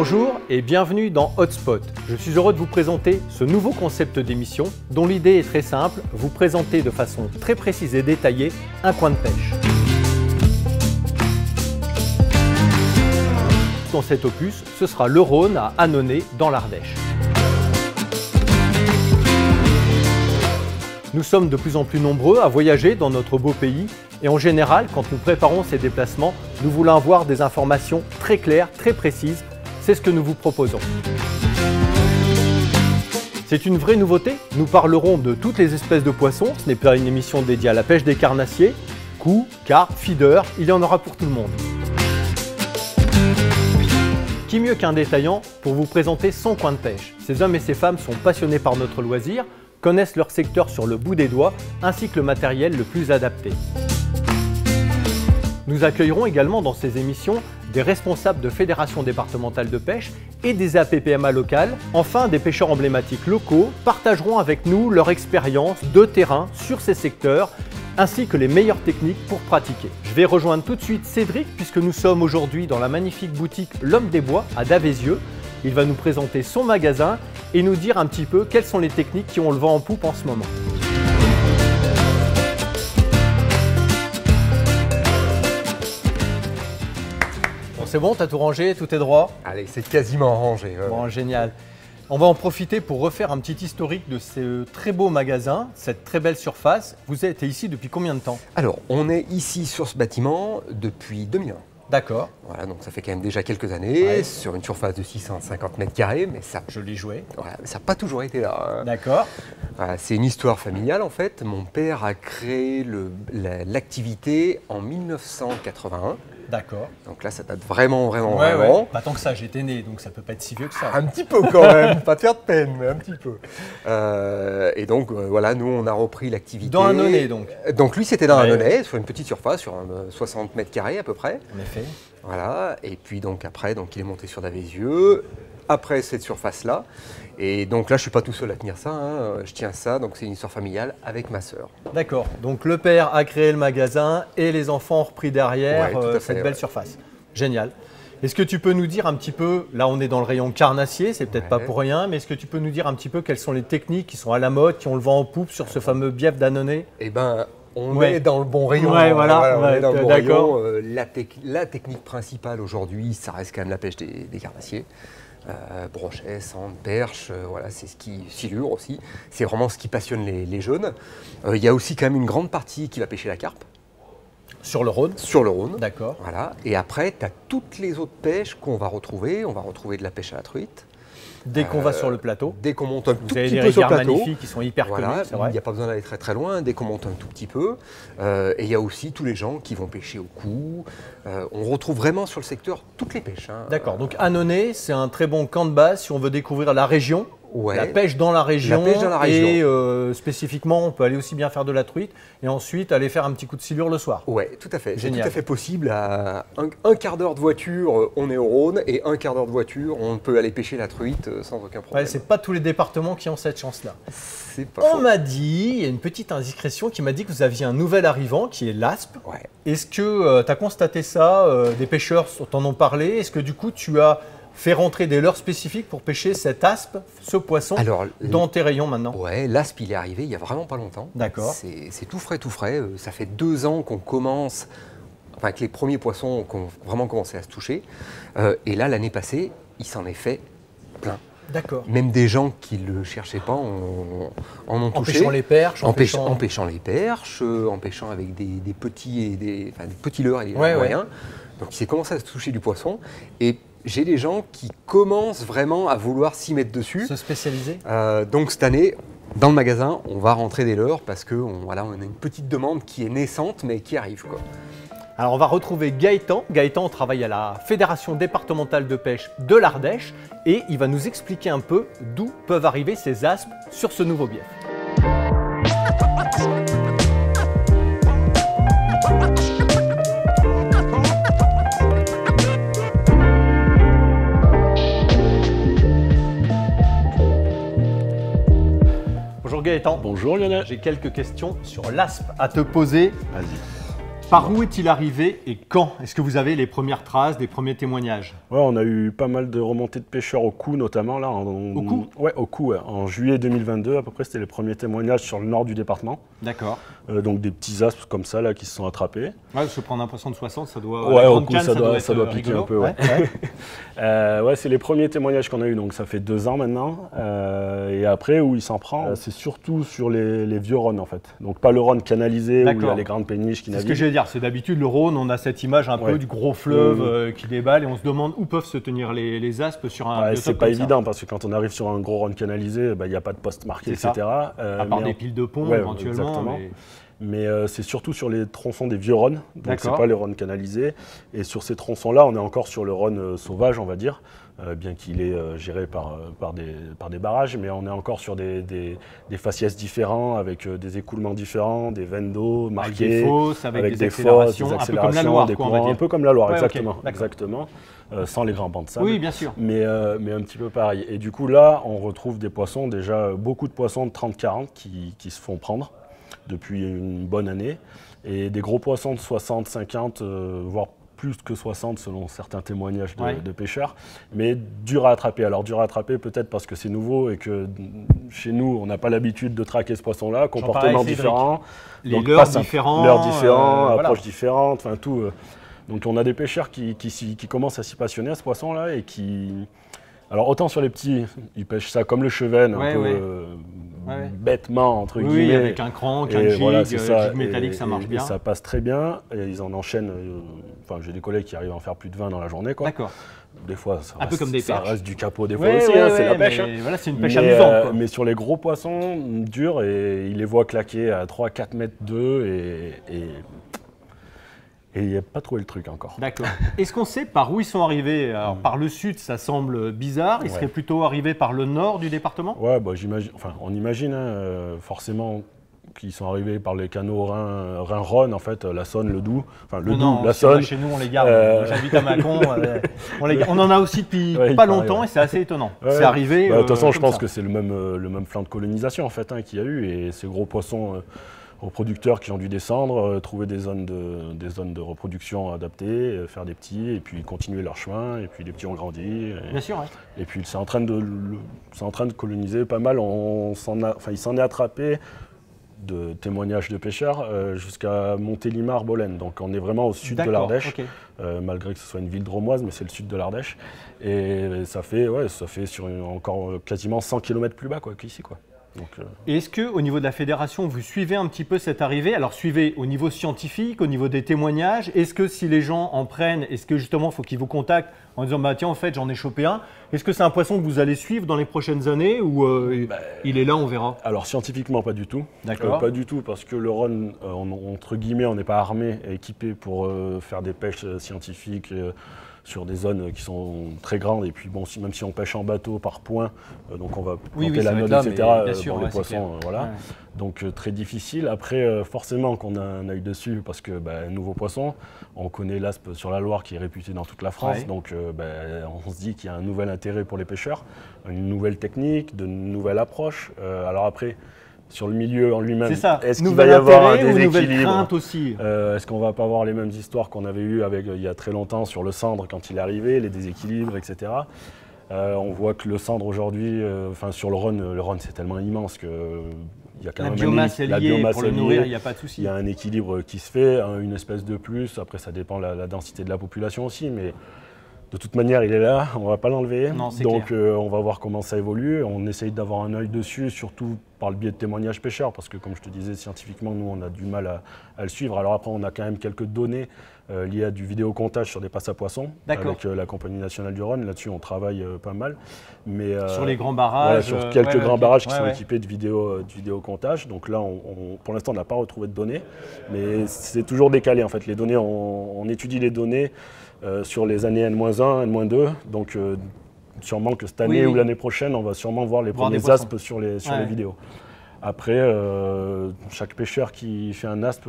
Bonjour et bienvenue dans Hotspot. Je suis heureux de vous présenter ce nouveau concept d'émission dont l'idée est très simple, vous présenter de façon très précise et détaillée un coin de pêche. Dans cet opus, ce sera le Rhône à Annonay dans l'Ardèche. Nous sommes de plus en plus nombreux à voyager dans notre beau pays et en général, quand nous préparons ces déplacements, nous voulons avoir des informations très claires, très précises. C'est ce que nous vous proposons. C'est une vraie nouveauté. Nous parlerons de toutes les espèces de poissons. Ce n'est pas une émission dédiée à la pêche des carnassiers. Coups, carpes, feeders, il y en aura pour tout le monde. Qui mieux qu'un détaillant pour vous présenter son coin de pêche? Ces hommes et ces femmes sont passionnés par notre loisir, connaissent leur secteur sur le bout des doigts, ainsi que le matériel le plus adapté. Nous accueillerons également dans ces émissions des responsables de fédérations départementales de pêche et des APPMA locales. Enfin, des pêcheurs emblématiques locaux partageront avec nous leur expérience de terrain sur ces secteurs, ainsi que les meilleures techniques pour pratiquer. Je vais rejoindre tout de suite Cédric, puisque nous sommes aujourd'hui dans la magnifique boutique L'Homme des Bois à Davézieux. Il va nous présenter son magasin et nous dire un petit peu quelles sont les techniques qui ont le vent en poupe en ce moment. C'est bon, t'as tout rangé, tout est droit? Allez, c'est quasiment rangé. Bon, génial. On va en profiter pour refaire un petit historique de ce très beau magasin, cette très belle surface. Vous êtes ici depuis combien de temps? Alors, on est ici sur ce bâtiment depuis 2001. D'accord. Voilà, donc ça fait quand même déjà quelques années, Ouais. sur une surface de 650 mètres carrés, mais ça Je l'ai joué. voilà, ça n'a pas toujours été là. D'accord. Voilà, c'est une histoire familiale en fait. Mon père a créé l'activité en 1981. D'accord. Donc là, ça date vraiment. Ouais. Pas tant que ça, j'étais né, donc ça peut pas être si vieux que ça. Un petit peu quand même, pas te faire de peine, mais un petit peu. Et donc voilà, nous on a repris l'activité. Dans Annonay donc. Donc lui c'était dans Ouais. Annonay, sur une petite surface, sur 60 mètres carrés à peu près. En effet. Voilà, et puis donc après, donc, il est monté sur Davézieux, après cette surface-là. Et donc là, je ne suis pas tout seul à tenir ça, hein. Je tiens ça, donc c'est une histoire familiale avec ma sœur. D'accord. Donc le père a créé le magasin et les enfants ont repris derrière Ouais, tout à fait, cette belle surface. Génial. Est-ce que tu peux nous dire un petit peu, là on est dans le rayon carnassier, c'est peut-être pas pour rien, mais est-ce que tu peux nous dire un petit peu quelles sont les techniques qui sont à la mode, qui ont le vent en poupe sur ce fameux bief d'Annonay? Eh ben, on Ouais. est dans le bon rayon. Ouais, voilà, on est dans le bon d'accord. rayon. La technique principale aujourd'hui, ça reste quand même la pêche des carnassiers. Brochet, sande, perche, voilà, c'est ce qui silure aussi. C'est vraiment ce qui passionne les jeunes. Il y a aussi quand même une grande partie qui va pêcher la carpe. Sur le Rhône? Sur le Rhône. D'accord. Voilà. Et après, tu as toutes les autres pêches qu'on va retrouver. On va retrouver de la pêche à la truite. Dès qu'on va sur le plateau, Dès qu'on monte un tout vous avez petit des peu sur le rivières plateau. magnifiques qui sont hyper Voilà, connues, c'est vrai. il n'y a pas besoin d'aller très très loin, dès qu'on monte un tout petit peu. Et il y a aussi tous les gens qui vont pêcher au cou. On retrouve vraiment sur le secteur toutes les pêches. Hein. D'accord, donc Annonay, c'est un très bon camp de base si on veut découvrir la région. Ouais. La pêche dans la région, La pêche dans la région. et spécifiquement, on peut aller aussi bien faire de la truite et ensuite aller faire un petit coup de silure le soir. Ouais, tout à fait. C'est Génial. tout à fait possible. À un quart d'heure de voiture, on est au Rhône, et un quart d'heure de voiture, on peut aller pêcher la truite sans aucun Ouais, problème. c'est pas tous les départements qui ont cette chance-là. C'est pas On faux. m'a dit, il y a une petite indiscrétion qui m'a dit que vous aviez un nouvel arrivant qui est l'aspe. Ouais. Est-ce que tu as constaté ça? Des pêcheurs t'en ont parlé. Est-ce que du coup tu as fait rentrer des leurres spécifiques pour pêcher cette aspe, ce poisson, Alors, dans tes rayons maintenant? Ouais, l'aspe, il est arrivé il y a vraiment pas longtemps. D'accord. C'est tout frais, tout frais. Ça fait 2 ans qu'on commence, enfin que les premiers poissons ont vraiment commencé à se toucher. Et là, l'année passée, il s'en est fait plein. D'accord. Même des gens qui ne le cherchaient pas en ont En touché. pêchant les perches, En pêchant les perches, en pêchant avec des petits, des petits leurres et des Ouais, moyens. Donc il s'est commencé à se toucher du poisson. Et j'ai des gens qui commencent vraiment à vouloir s'y mettre dessus. Se spécialiser? Donc cette année, dans le magasin, on va rentrer des leurres parce qu'on voilà, on a une petite demande qui est naissante mais qui arrive, quoi. Alors on va retrouver Gaëtan. Gaëtan travaille à la Fédération départementale de pêche de l'Ardèche et il va nous expliquer un peu d'où peuvent arriver ces aspes sur ce nouveau bief. Bonjour Gaëtan. Bonjour Lionel. J'ai quelques questions sur l'aspe à te poser. Vas-y. Par où est-il arrivé et quand? Est-ce que vous avez les premières traces, des premiers témoignages? Ouais, on a eu pas mal de remontées de pêcheurs au Cou notamment. Là, Au Cou? Ouais, au Cou. Ouais. En juillet 2022, à peu près, c'était les premiers témoignages sur le nord du département. D'accord. Donc des petits aspes comme ça là, qui se sont attrapés. Ouais, se prendre un poisson de 60, ça doit... Ouais, au Coup, Cou, ça doit piquer rigolo. un peu. Ouais. Ouais, c'est les premiers témoignages qu'on a eu, donc ça fait 2 ans maintenant. Et après, où il s'en prend, c'est surtout sur les vieux Rhônes en fait. Donc pas le Rhône canalisé où il y a les grandes péniches qui naviguent. C'est ce que j'allais dire, c'est d'habitude le Rhône, on a cette image un peu du gros fleuve qui déballe et on se demande où peuvent se tenir les aspes sur un biotope. C'est pas évident parce que quand on arrive sur un gros Rhône canalisé, il n'y a pas de poste marqué, etc. À part des piles de pont éventuellement. Exactement. Mais c'est surtout sur les tronçons des vieux Rhônes, donc c'est pas les Rhônes canalisés. Et sur ces tronçons-là, on est encore sur le Rhône sauvage, on va dire, bien qu'il est géré par des barrages, mais on est encore sur des faciès différents, avec des écoulements différents, des veines d'eau marquées, avec des fosses, avec des accélérations, un peu comme la Loire, des quoi, on va dire. Un peu comme la Loire, Ouais, exactement. okay, Exactement. Sans les grands bancs de sable. Oui, bien sûr. Mais un petit peu pareil. Et du coup, là, on retrouve des poissons, déjà beaucoup de poissons de 30-40 qui se font prendre depuis une bonne année, et des gros poissons de 60, 50, voire plus que 60 selon certains témoignages de pêcheurs, mais dur à attraper. Alors dur à attraper peut-être parce que c'est nouveau et que chez nous on n'a pas l'habitude de traquer ce poisson-là, comportement différent, les leurres différents, approches différentes, enfin tout. Donc on a des pêcheurs qui commencent à s'y passionner à ce poisson-là et qui... Alors autant sur les petits, ils pêchent ça comme le chevenne, un peu bêtement entre guillemets. Oui, avec un crank, un jig métallique, ça marche bien. Et ça passe très bien, et ils en enchaînent, enfin j'ai des collègues qui arrivent à en faire plus de 20 dans la journée. D'accord. Des fois, un peu comme des perches. Ça reste du capot des fois aussi, c'est la pêche. Voilà, c'est une pêche amusante. Mais sur les gros poissons, durs, et ils les voient claquer à 3-4 mètres d'eux, et il n'y a pas trouvé le truc encore. D'accord. Est-ce qu'on sait par où ils sont arrivés? Alors, par le sud, ça semble bizarre. Ils seraient plutôt arrivés par le nord du département? Ouais, j'imagine. Enfin, on imagine forcément qu'ils sont arrivés par les canaux Rhin-Rhône, en fait, la Saône, le Doubs. Enfin, le Doubs, la Saône. Chez nous, on les garde. J'habite à Mâcon. On en a aussi depuis pas longtemps et c'est assez étonnant. C'est arrivé. De toute façon, je pense que c'est le même plan de colonisation en fait, qu'il y a eu, et ces gros poissons. Reproducteurs qui ont dû descendre, trouver des zones de reproduction adaptées, faire des petits, et puis continuer leur chemin, et puis les petits ont grandi. Bien sûr, Et puis c'est en train de coloniser pas mal. Il s'en est attrapé de témoignages de pêcheurs jusqu'à Montélimar-Bolène. Donc on est vraiment au sud de l'Ardèche, malgré que ce soit une ville drômoise, mais c'est le sud de l'Ardèche. Et ça fait sur encore quasiment 100 km plus bas qu'ici. Et est-ce qu'au niveau de la fédération, vous suivez un petit peu cette arrivée? Alors suivez au niveau scientifique, au niveau des témoignages. Est-ce que si les gens en prennent, est-ce que justement il faut qu'ils vous contactent en disant tiens en fait j'en ai chopé un? Est-ce que c'est un poisson que vous allez suivre dans les prochaines années ou il est là, on verra? Alors scientifiquement pas du tout. D'accord. Pas du tout parce que le Rhône, entre guillemets, on n'est pas armé et équipé pour faire des pêches scientifiques. Sur des zones qui sont très grandes, et puis bon, même si on pêche en bateau par point, donc on va planter la node, etc. Pour les poissons, voilà. Ouais. Donc très difficile. Après, forcément qu'on a un œil dessus parce que nouveau poisson, on connaît l'aspe sur la Loire qui est réputée dans toute la France, donc on se dit qu'il y a un nouvel intérêt pour les pêcheurs, une nouvelle technique, de nouvelles approches. Alors après. Sur le milieu en lui-même, est-ce qu'il va y avoir un déséquilibre aussi Est-ce qu'on va pas avoir les mêmes histoires qu'on avait eues il y a très longtemps sur le cendre quand il est arrivé, les déséquilibres, etc. On voit que le cendre aujourd'hui, sur le Rhône c'est tellement immense que il y a quand même la biomasse pour le nourrir, il n'y a pas de souci. Il y a un équilibre qui se fait, une espèce de plus. Après, ça dépend de la densité de la population aussi, mais de toute manière, il est là, on ne va pas l'enlever. Donc, on va voir comment ça évolue. On essaye d'avoir un œil dessus, surtout par le biais de témoignages pêcheurs, parce que, comme je te disais, scientifiquement, nous, on a du mal à le suivre. Alors après, on a quand même quelques données liées à du vidéocomptage sur des passes à poissons, avec la Compagnie nationale du Rhône. Là-dessus, on travaille pas mal. Mais, sur les grands barrages sur quelques grands barrages qui sont équipés de vidéocomptage. Donc là, pour l'instant, on n'a pas retrouvé de données, mais c'est toujours décalé, en fait. Les données, on étudie les données sur les années N-1, N-2, donc sûrement que cette année ou l'année prochaine, on va sûrement voir les premiers aspes sur les vidéos. Après, chaque pêcheur qui fait un aspe,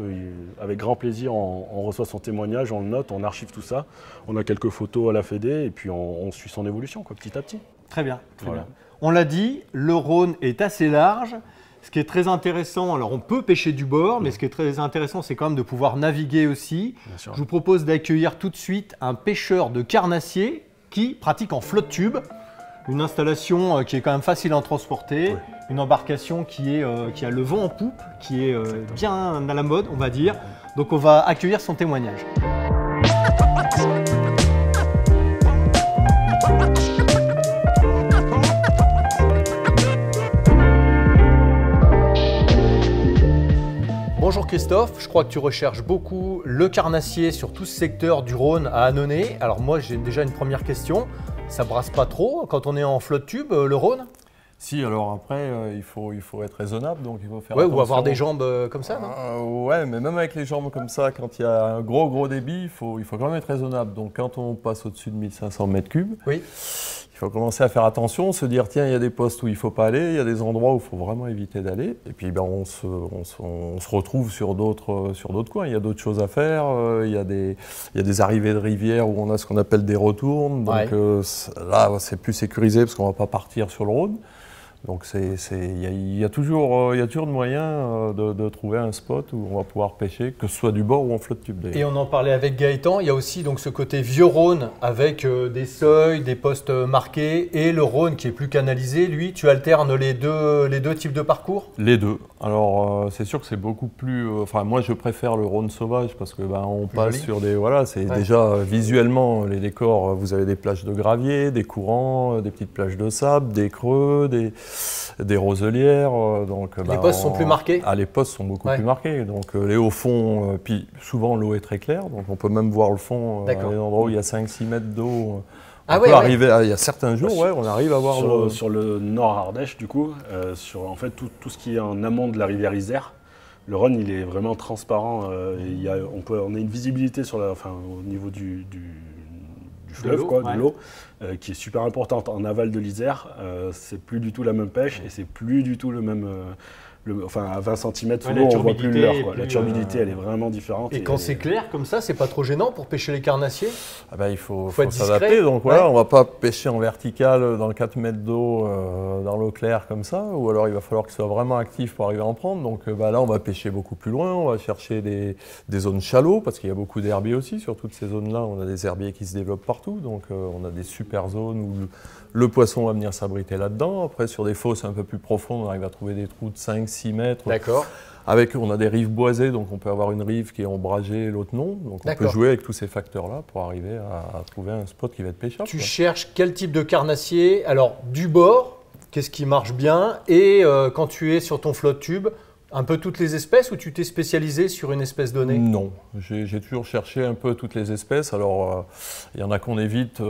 avec grand plaisir, on reçoit son témoignage, on le note, on archive tout ça. On a quelques photos à la Fédé et puis on suit son évolution petit à petit. Très bien, très bien. On l'a dit, le Rhône est assez large. Ce qui est très intéressant, alors on peut pêcher du bord, mais ce qui est très intéressant, c'est quand même de pouvoir naviguer aussi. Je vous propose d'accueillir tout de suite un pêcheur de carnassier qui pratique en flotte tube. Une installation qui est quand même facile à transporter, une embarcation qui a le vent en poupe, qui est bien à la mode, on va dire. Donc on va accueillir son témoignage. Bonjour Christophe, je crois que tu recherches beaucoup le carnassier sur tout ce secteur du Rhône à Annonay. Alors moi j'ai déjà une première question, ça brasse pas trop quand on est en flotte tube le Rhône? Si, alors après il faut être raisonnable, donc il faut faire attention. Ou avoir des jambes comme ça, non? Ouais, mais même avec les jambes comme ça, quand il y a un gros débit, il faut quand même être raisonnable. Donc quand on passe au-dessus de 1500 m3, il faut commencer à faire attention, se dire tiens, il y a des postes où il ne faut pas aller, il y a des endroits où il faut vraiment éviter d'aller. Et puis ben, on se retrouve sur d'autres coins. Il y a d'autres choses à faire. Il y a des arrivées de rivières où on a ce qu'on appelle des retournes. Donc là, c'est plus sécurisé parce qu'on ne va pas partir sur le Rhône. Donc il y a toujours de moyens de trouver un spot où on va pouvoir pêcher, que ce soit du bord ou en flotte tube. Et on en parlait avec Gaëtan, il y a aussi donc ce côté vieux Rhône avec des seuils, des postes marqués, et le Rhône qui est plus canalisé. Lui, tu alternes les deux types de parcours? Les deux. Alors c'est sûr que c'est beaucoup plus... Enfin moi je préfère le Rhône sauvage parce que on passe sur des... Voilà, c'est déjà visuellement les décors, vous avez des plages de gravier, des courants, des petites plages de sable, des creux, des roselières. Donc, les postes sont plus marqués? Les postes sont beaucoup plus marqués. Donc les hauts fonds, puis souvent l'eau est très claire, donc on peut même voir le fond à des endroits où il y a 5-6 mètres d'eau. Il y a certains jours, on arrive à voir sur le nord Ardèche, du coup, sur en fait tout ce qui est en amont de la rivière Isère. Le Rhône, il est vraiment transparent. On a une visibilité au niveau du fleuve, de l'eau, qui est super importante. En aval de l'Isère, c'est plus du tout la même pêche et c'est plus du tout le même. À 20 cm sous l'eau, on ne voit plus l'heure. La turbidité, elle est vraiment différente. Et quand c'est clair comme ça, c'est pas trop gênant pour pêcher les carnassiers? Il faut s'adapter. Donc voilà, on ne va pas pêcher en vertical dans 4 mètres d'eau dans l'eau claire comme ça. Ou alors il va falloir qu'il soit vraiment actif pour arriver à en prendre. Donc là, on va pêcher beaucoup plus loin. On va chercher des zones shallow parce qu'il y a beaucoup d'herbiers aussi. Sur toutes ces zones-là, on a des herbiers qui se développent partout. Donc on a des super zones où le poisson va venir s'abriter là-dedans. Après, sur des fosses un peu plus profondes, on arrive à trouver des trous de 5-6 mètres. D'accord. On a des rives boisées, donc on peut avoir une rive qui est ombragée et l'autre non. Donc on peut jouer avec tous ces facteurs-là pour arriver à trouver un spot qui va être pêchable. Tu cherches quel type de carnassier? Alors, du bord, qu'est-ce qui marche bien? Et quand tu es sur ton flotte tube, un peu toutes les espèces ou tu t'es spécialisé sur une espèce donnée? Non, j'ai toujours cherché un peu toutes les espèces. Alors, il y en a qu'on évite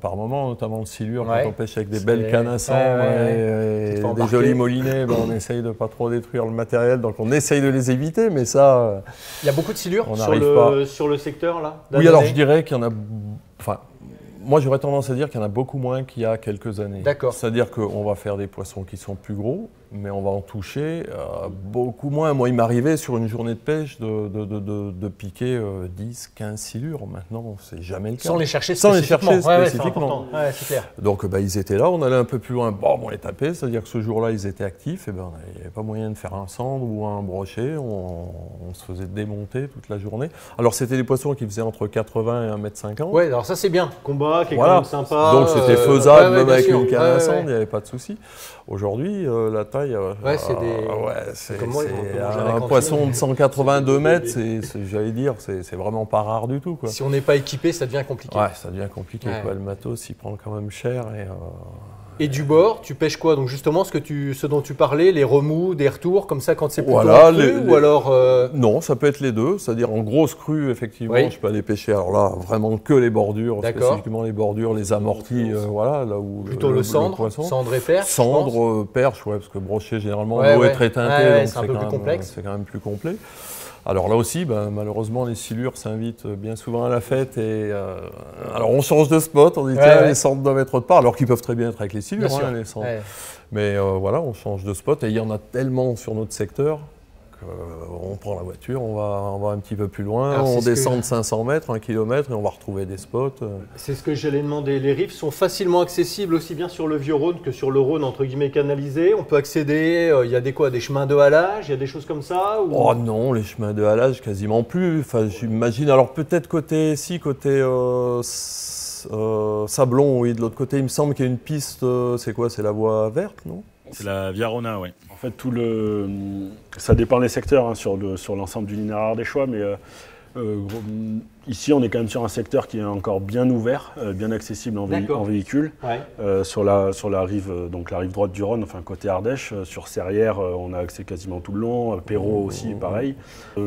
par moment, notamment le silure, quand on pêche avec des belles cannes à sang et des jolis molinets. On essaye de ne pas trop détruire le matériel, donc on essaye de les éviter, mais ça... Il y a beaucoup de silure sur le secteur là? Oui, alors je dirais qu'il y en a... Moi, j'aurais tendance à dire qu'il y en a beaucoup moins qu'il y a quelques années. D'accord. C'est-à-dire qu'on va faire des poissons qui sont plus gros, mais on va en toucher beaucoup moins. Moi, il m'arrivait sur une journée de pêche de piquer 10, 15 silures. Maintenant, c'est jamais le cas. Sans les chercher spécifiquement. C'est clair. Donc, ils étaient là, on allait un peu plus loin. On les tapait, c'est-à-dire que ce jour-là, ils étaient actifs. Il n'y avait pas moyen de faire un cendre ou un brochet. On se faisait démonter toute la journée. Alors, c'était des poissons qui faisaient entre 80 et 1,50 m. Ouais, alors ça, c'est bien. Combat qui est quand même sympa. Donc, c'était faisable, même avec une canne à cendre, il n'y avait pas de souci. Aujourd'hui, la taille, c'est un poisson de 182 mètres, j'allais dire, c'est vraiment pas rare du tout, quoi. Si on n'est pas équipé, ça devient compliqué. Ouais, ça devient compliqué, quoi. Le matos, il prend quand même cher. Et du bord, tu pêches quoi? Donc justement, ce dont tu parlais, les remous, des retours, comme ça quand c'est plutôt cru, ou alors Non, ça peut être les deux. C'est-à-dire en grosse crue, effectivement, je peux aller pêcher. Alors là, vraiment que les bordures, spécifiquement les bordures, les amortis, là où plutôt le cendre, cendre et perche. Cendre, perche, parce que brochet généralement l'eau est très teintée, donc c'est un peu plus complexe. C'est quand même plus complet. Alors là aussi, malheureusement, les silures s'invitent bien souvent à la fête. Alors on change de spot, on dit tiens, les cendres doivent être autre part, alors qu'ils peuvent très bien être avec les silures, les cendres. Mais on change de spot et il y en a tellement sur notre secteur on prend la voiture, on va un petit peu plus loin, on descend de 500 mètres, 1 kilomètre et on va retrouver des spots. C'est ce que j'allais demander. Les rives sont facilement accessibles aussi bien sur le Vieux-Rhône que sur le Rhône entre guillemets canalisé. On peut accéder, il y a des chemins de halage, il y a des choses comme ça ou... Oh non, les chemins de halage quasiment plus. Enfin, j'imagine, alors peut-être côté Sablon, oui, de l'autre côté, il me semble qu'il y a une piste, c'est quoi, c'est la voie verte, non? C'est la Via Rona, oui. En fait, ça dépend des secteurs hein, sur l'ensemble du linéaire ardéchois, mais ici, on est quand même sur un secteur qui est encore bien ouvert, bien accessible en véhicule. Ouais. Sur la rive, donc la rive droite du Rhône, enfin côté Ardèche, sur Serrières, on a accès quasiment tout le long. Perrault aussi, pareil.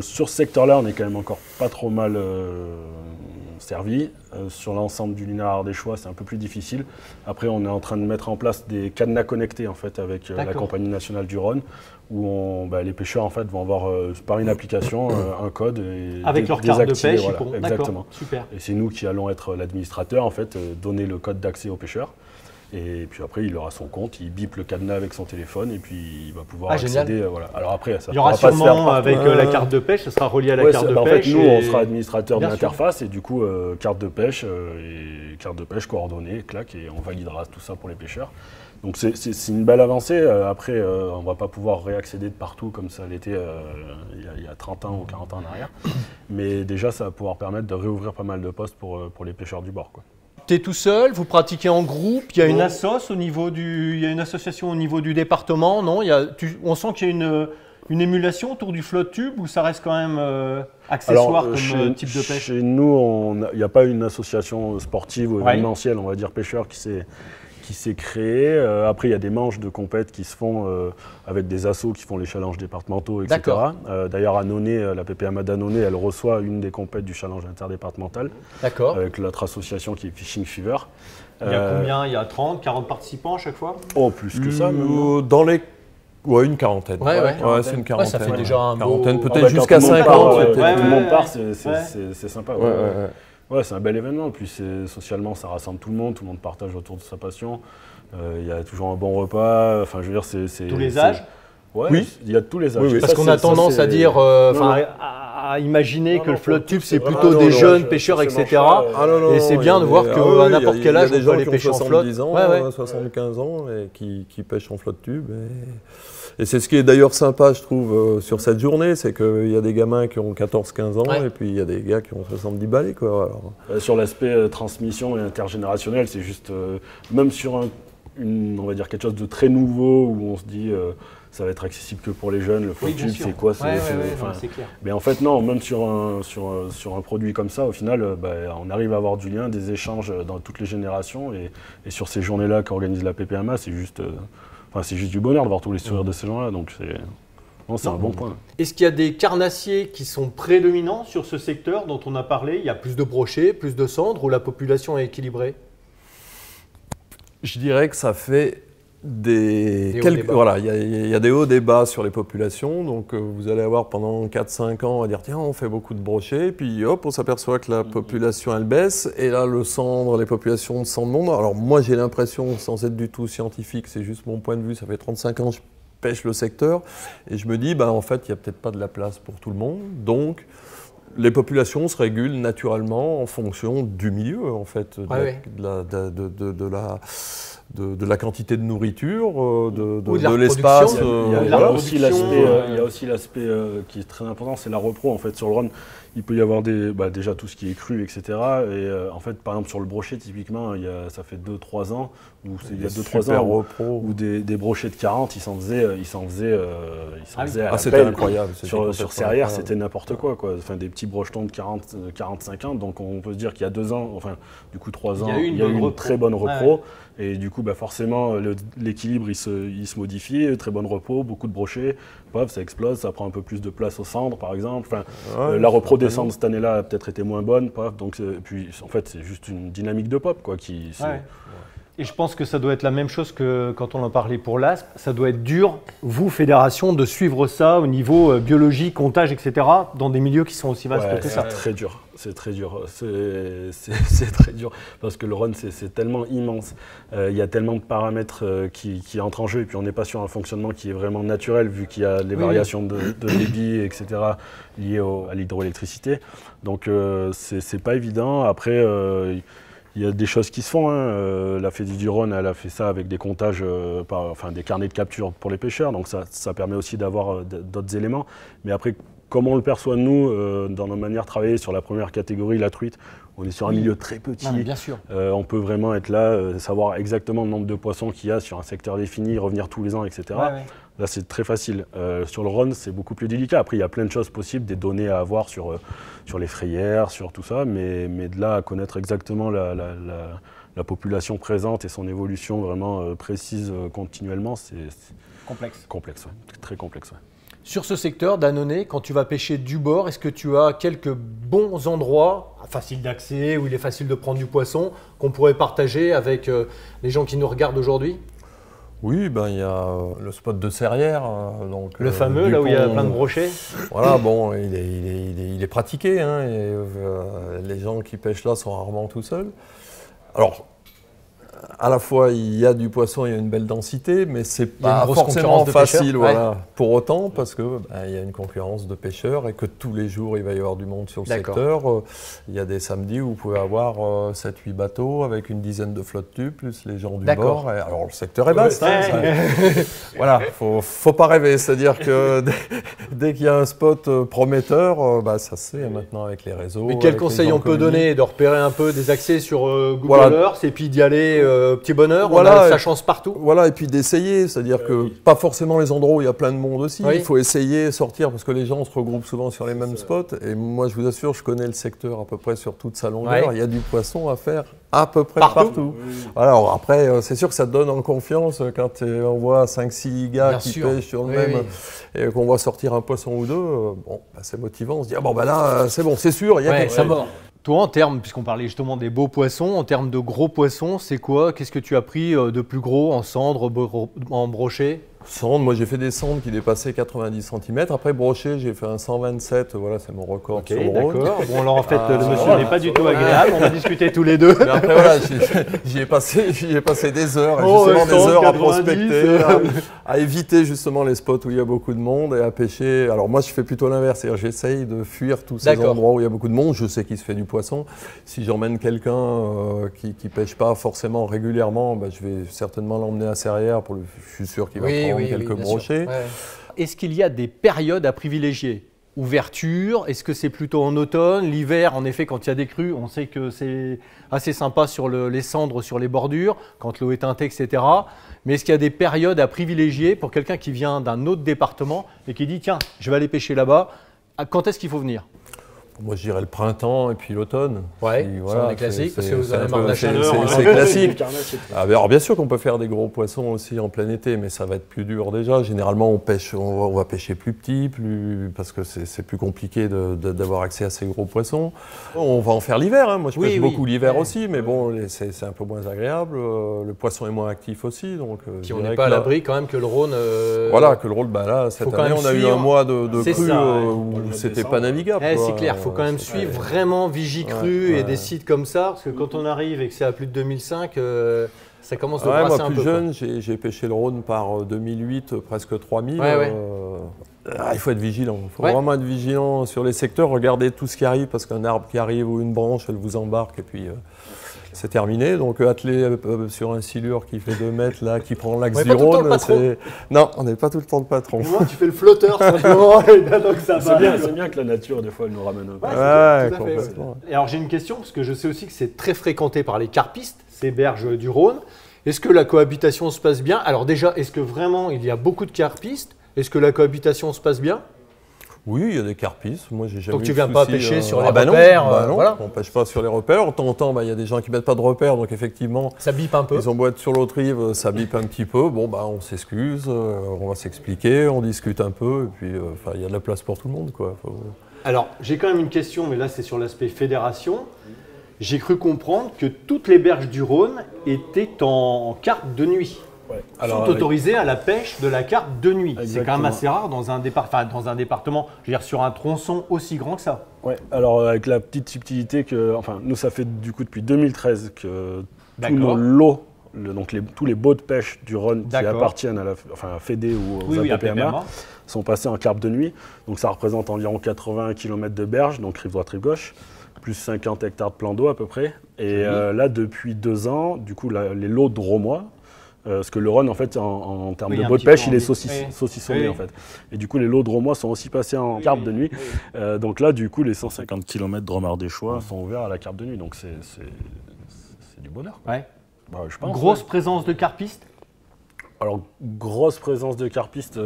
Sur ce secteur-là, on est quand même encore pas trop mal servi. Sur l'ensemble du linéaire ardéchois, c'est un peu plus difficile. Après, on est en train de mettre en place des cadenas connectés en fait avec la Compagnie nationale du Rhône, où les pêcheurs en fait vont avoir par une application un code et avec leur carte de pêche. Voilà, exactement. Super. Et c'est nous qui allons être l'administrateur en fait, donner le code d'accès aux pêcheurs. Et puis après, il aura son compte, il bip le cadenas avec son téléphone et puis il va pouvoir accéder. Voilà. Alors après, ça il y aura sûrement avec la carte de pêche, ça sera relié à la carte de pêche. En fait, nous, on sera administrateur de l'interface et du coup, carte de pêche coordonnée, clac, et on validera tout ça pour les pêcheurs. Donc c'est une belle avancée. Après, on ne va pas pouvoir réaccéder de partout comme ça l'était il y a 30 ans ou 40 ans en arrière. Mais déjà, ça va pouvoir permettre de réouvrir pas mal de postes pour les pêcheurs du bord, quoi. Tu es tout seul, vous pratiquez en groupe, il y a une une association au niveau du département, non? On sent qu'il y a une émulation autour du flotte tube ou ça reste quand même accessoire comme type de pêche? Chez nous, il n'y a pas une association sportive ou événementielle, on va dire pêcheur, qui s'est créée. Après, il y a des manches de compète qui se font avec des assos qui font les challenges départementaux, etc. D'ailleurs, à Nonnet, la PPMA d'Annonay, elle reçoit une des compètes du challenge interdépartemental. Avec notre association qui est Fishing Fever. Il y a combien? Il y a 30, 40 participants à chaque fois? Oh, plus que ça. Dans les... Ouais, une quarantaine. C'est une quarantaine. Ça fait déjà un quarantaine, peut-être jusqu'à 50. Tout le monde part, c'est sympa. Ouais, c'est un bel événement. Puis socialement, ça rassemble tout le monde partage autour de sa passion. Il y a toujours un bon repas. Enfin, je veux dire, c'est tous les âges. Ouais, oui, il y a tous les âges. Oui, parce qu'on a tendance à dire, à imaginer que le flotte tube c'est plutôt des jeunes pêcheurs, etc. Et c'est bien de voir qu'à n'importe quel âge, on peut aller pêcher en flotte. Il y a des gens qui ont 70 ans, 75 ans et qui pêchent en flotte tube. Et c'est ce qui est d'ailleurs sympa, je trouve, sur cette journée, c'est qu'il y a des gamins qui ont 14-15 ans et puis il y a des gars qui ont 70 balais, quoi. Alors. Sur l'aspect transmission et intergénérationnel, c'est juste, même sur on va dire quelque chose de très nouveau où on se dit ça va être accessible que pour les jeunes, le flotte tube, c'est quoi? C'est clair. Mais en fait, non, même sur un produit comme ça, au final, on arrive à avoir du lien, des échanges dans toutes les générations. Et sur ces journées-là qu'organise la PPMA, c'est juste du bonheur de voir tous les sourires de ces gens-là. Donc c'est un bon point. Est-ce qu'il y a des carnassiers qui sont prédominants sur ce secteur dont on a parlé? Il y a plus de brochets, plus de cendres ou la population est équilibrée? Je dirais que ça fait voilà, il y a des hauts débats sur les populations. Donc vous allez avoir pendant 4-5 ans à dire tiens, on fait beaucoup de brochets, puis hop, on s'aperçoit que la population elle baisse. Et là, les populations de cendres montent. Alors moi, j'ai l'impression, sans être du tout scientifique, c'est juste mon point de vue, ça fait 35 ans que je pêche le secteur, et je me dis, en fait, il n'y a peut-être pas de la place pour tout le monde. Donc, les populations se régulent naturellement en fonction du milieu, en fait, de la quantité de nourriture, de l'espace. Il y a aussi l'aspect qui est très important, c'est la repro. En fait, sur le Rhône, il peut y avoir déjà tout ce qui est cru, etc. Et en fait, par exemple, sur le brochet, typiquement, ça fait 2-3 ans, où des brochets de 40, ils s'en faisaient à la c'était pelle. Incroyable. Sur Serrières, c'était n'importe quoi. Enfin, des petits brochetons de 40-50. Donc on peut se dire qu'il y a 2 ans, enfin, du coup 3 ans, il y a eu une très bonne repro. Et du coup, forcément, l'équilibre, il se modifie. Très bonne repos, beaucoup de brochets. Ça explose, ça prend un peu plus de place au cendres, par exemple. La repro des cendres cette année-là a peut-être été moins bonne. Donc, puis, en fait, c'est juste une dynamique de pop, quoi. Et je pense que ça doit être la même chose que quand on en parlait pour l'ASP. Ça doit être dur, vous, fédération, de suivre ça au niveau biologie, comptage, etc., dans des milieux qui sont aussi vastes que ça. C'est très dur. C'est très dur. C'est très dur parce que le run, c'est tellement immense. Il y a tellement de paramètres qui entrent en jeu et puis on n'est pas sur un fonctionnement qui est vraiment naturel vu qu'il y a des variations de débit, etc., liées à l'hydroélectricité. Donc, c'est pas évident. Après, il y a des choses qui se font. La Fédé du Rhône, elle a fait ça avec des comptages, des carnets de capture pour les pêcheurs. Donc ça permet aussi d'avoir d'autres éléments. Mais après, comme on le perçoit nous, dans nos manières de travailler sur la première catégorie, la truite, on est sur un milieu très petit. Non, bien sûr. On peut vraiment être là, savoir exactement le nombre de poissons qu'il y a sur un secteur défini, revenir tous les ans, etc. Là, c'est très facile. Sur le Rhône, c'est beaucoup plus délicat. Après, il y a plein de choses possibles, des données à avoir sur les frayères, sur tout ça. Mais de là à connaître exactement la population présente et son évolution vraiment précise continuellement, c'est complexe. Complexe, très complexe. Sur ce secteur d'Annonay, quand tu vas pêcher du bord, est-ce que tu as quelques bons endroits, faciles d'accès, où il est facile de prendre du poisson, qu'on pourrait partager avec les gens qui nous regardent aujourd'hui? Oui, ben, il y a le spot de Serrières. Donc, le fameux, là où il y a plein de brochets. Voilà, bon, il est pratiqué. Hein, et, les gens qui pêchent là sont rarement tout seuls. Alors, à la fois, il y a du poisson, il y a une belle densité, mais c'est pas forcément facile, voilà, pour autant, parce que il y a une concurrence de pêcheurs et que tous les jours, il va y avoir du monde sur le secteur. Il y a des samedis où vous pouvez avoir 7-8 bateaux avec une dizaine de flottes tubes, plus les gens du bord. Et, alors, le secteur est vaste. Voilà, faut pas rêver. C'est-à-dire que dès qu'il y a un spot prometteur, ça se sait maintenant avec les réseaux. Mais quel conseil on peut donner? De repérer un peu des accès sur Google Earth et puis d'y aller petit bonheur, voilà, on a sa chance partout. Voilà, et puis d'essayer, c'est-à-dire que pas forcément les endroits où il y a plein de monde aussi, il faut essayer, sortir, parce que les gens se regroupent souvent sur les mêmes spots, et moi je vous assure, je connais le secteur à peu près sur toute sa longueur, il y a du poisson à faire à peu près partout. Alors après, c'est sûr que ça te donne en confiance quand on voit 5-6 gars qui pêchent sur le même, et qu'on voit sortir un poisson ou deux, c'est motivant, on se dit, là, c'est bon, c'est sûr, il y a quelque chose. Toi, en termes, puisqu'on parlait justement des beaux poissons, en termes de gros poissons, c'est quoi? Qu'est-ce que tu as pris de plus gros en cendre, en brochet? Cendre, moi j'ai fait des cendres qui dépassaient 90 cm. Après brochet, j'ai fait un 127, voilà, c'est mon record sur le Rhône. D'accord. Bon, alors en fait, le monsieur n'est pas du tout agréable, on va discuter tous les deux. Mais après, voilà, j'y ai passé des heures, justement des heures à prospecter, à éviter justement les spots où il y a beaucoup de monde et à pêcher. Alors moi, je fais plutôt l'inverse, c'est-à-dire j'essaye de fuir tous ces endroits où il y a beaucoup de monde. Je sais qu'il se fait du poisson. Si j'emmène quelqu'un qui ne pêche pas forcément régulièrement, je vais certainement l'emmener à Serrières, je suis sûr qu'il va prendre quelques brochets. Est-ce qu'il y a des périodes à privilégier? Ouverture, est-ce que c'est plutôt en automne? L'hiver, en effet, quand il y a des crues, on sait que c'est assez sympa sur les cendres, sur les bordures, quand l'eau est teintée, etc. Mais est-ce qu'il y a des périodes à privilégier pour quelqu'un qui vient d'un autre département et qui dit « Tiens, je vais aller pêcher là-bas », quand est-ce qu'il faut venir? Moi, je dirais le printemps et puis l'automne. Ouais, c'est classique, parce que vous avez marre de la chaleur. C'est classique. Alors, bien sûr qu'on peut faire des gros poissons aussi en plein été, mais ça va être plus dur déjà. Généralement, on va pêcher plus petit, parce que c'est plus compliqué d'avoir accès à ces gros poissons. On va en faire l'hiver. Hein. Moi, je pêche beaucoup l'hiver aussi, mais bon, c'est un peu moins agréable. Le poisson est moins actif aussi. Donc, puis on n'est pas à l'abri quand même que le Rhône... Voilà, que le Rhône, là, cette année, on a eu un mois de crue où c'était pas navigable. C'est clair. Il faut quand même suivre vraiment Vigicru et des sites comme ça, parce que quand on arrive et que c'est à plus de 2005, ça commence à brasser un peu. Moi, plus jeune, j'ai pêché le Rhône par 2008, presque 3000. Il faut être vigilant. Il faut vraiment être vigilant sur les secteurs, regarder tout ce qui arrive, parce qu'un arbre qui arrive ou une branche, elle vous embarque et puis c'est terminé. Donc atteler sur un silure qui fait 2 mètres, là, qui prend l'axe du Rhône, non, on n'est pas tout le temps le patron. Moi, tu fais le flotteur simplement, et donc ça va. C'est bien que la nature, des fois, elle nous ramène un peu. Complètement. Et alors j'ai une question, parce que je sais aussi que c'est très fréquenté par les carpistes, ces berges du Rhône. Est-ce que la cohabitation se passe bien? Alors déjà, est-ce que vraiment il y a beaucoup de carpistes? Est-ce que la cohabitation se passe bien? Oui, il y a des carpistes. Moi, j'ai jamais. Donc tu ne viens pas pêcher sur les repères? Non, voilà. On ne pêche pas sur les repères. De temps en temps, il y a des gens qui ne mettent pas de repères, donc effectivement. Ça bipe un peu. Ils ont beau être sur l'autre rive, ça bipe un petit peu. Bon, on s'excuse, on va s'expliquer, on discute un peu, et puis il y a de la place pour tout le monde, quoi. Alors, j'ai quand même une question, mais là, c'est sur l'aspect fédération. j'ai cru comprendre que toutes les berges du Rhône étaient en carpe de nuit. Ouais. Sont autorisées à la pêche de la carpe de nuit. C'est quand même assez rare dans un département, je veux dire sur un tronçon aussi grand que ça. Ouais, alors avec la petite subtilité que, enfin, nous ça fait du coup depuis 2013 que tous nos lots, donc tous les baux de pêche du Rhône qui appartiennent à la Fédé ou aux APPMA sont passés en carpe de nuit. Donc ça représente environ 80 km de berge, donc rive droite, rive gauche, plus 50 hectares de plan d'eau à peu près. Et là, depuis 2 ans, du coup, les lots dromois, parce que le Rhône, en fait, en termes de baux de pêche, il est saucissonné, en fait. Et du coup, les lots dromois sont aussi passés en carpe de nuit. Donc là, du coup, les 150 km dromard-des-choix sont ouverts à la carpe de nuit. Donc c'est du bonheur. Ouais. Bah, je pense, grosse présence de carpistes? Alors, grosse présence de carpistes,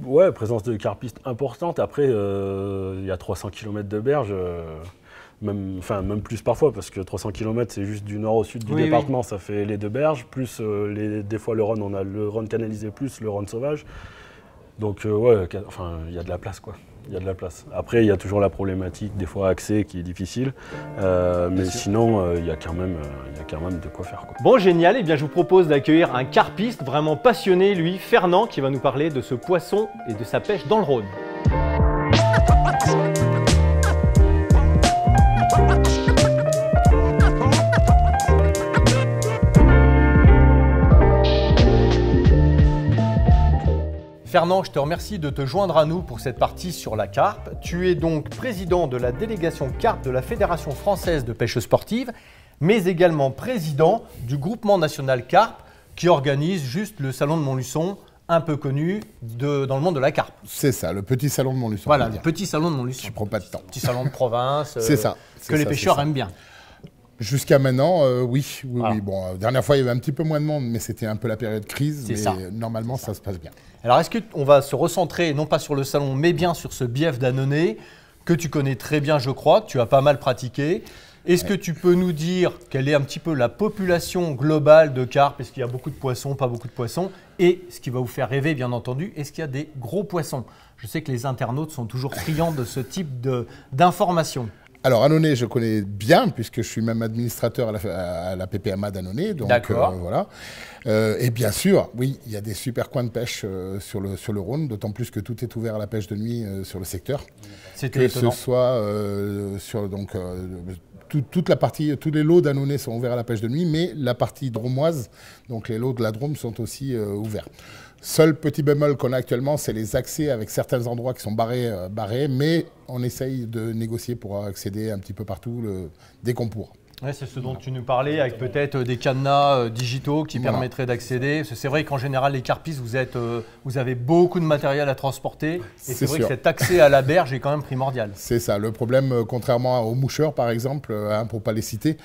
ouais, présence de carpistes importante. Après, il y a 300 km de berge, même plus parfois, parce que 300 km, c'est juste du nord au sud du département, ça fait les 2 berges, plus des fois le Rhône, on a le Rhône canalisé, plus le Rhône sauvage. Donc, ouais, il y a de la place, quoi. Il y a de la place. Après, il y a toujours la problématique, des fois accès, qui est difficile. Mais sinon, il y a quand même de quoi faire, quoi. Bon, génial. Eh bien, je vous propose d'accueillir un carpiste vraiment passionné, lui, Fernand, qui va nous parler de ce poisson et de sa pêche dans le Rhône. Fernand, je te remercie de te joindre à nous pour cette partie sur la carpe. Tu es donc président de la délégation carpe de la Fédération française de pêche sportive, mais également président du groupement national carpe qui organise juste le salon de Montluçon, un peu connu dans le monde de la carpe. C'est ça, le petit salon de Montluçon. Voilà, le petit salon de Montluçon. Tu prends pas de temps. Petit salon de province que les pêcheurs aiment bien. Jusqu'à maintenant, oui. Bon, dernière fois, il y avait un petit peu moins de monde, mais c'était un peu la période crise. Mais normalement, ça se passe bien. Alors, est-ce qu'on va se recentrer, non pas sur le salon, mais bien sur ce bief d'Annonay, que tu connais très bien, je crois, que tu as pas mal pratiqué. Est-ce que tu peux nous dire quelle est un petit peu la population globale de carpe? Est-ce qu'il y a beaucoup de poissons, pas beaucoup de poissons? Et ce qui va vous faire rêver, bien entendu, est-ce qu'il y a des gros poissons? Je sais que les internautes sont toujours friands de ce type d'informations. Alors, Annonay, je connais bien, puisque je suis même administrateur à la PPMA d'Annonay. D'accord. Voilà. Et bien sûr, oui, il y a des super coins de pêche sur le Rhône, d'autant plus que tout est ouvert à la pêche de nuit sur le secteur. C'était étonnant. Que ce soit sur toute la partie, tous les lots d'Annonay sont ouverts à la pêche de nuit, mais la partie dromoise, donc les lots de la Drôme, sont aussi ouverts. Seul petit bémol qu'on a actuellement, c'est les accès avec certains endroits qui sont barrés, mais on essaye de négocier pour accéder un petit peu partout dès qu'on pourra. Ouais, c'est ce dont tu nous parlais, avec peut-être des cadenas digitaux qui permettraient d'accéder. C'est vrai qu'en général, les carpistes, vous avez beaucoup de matériel à transporter. Et c'est vrai que cet accès à la berge est quand même primordial. C'est ça. Le problème, contrairement aux moucheurs, par exemple, pour ne pas les citer,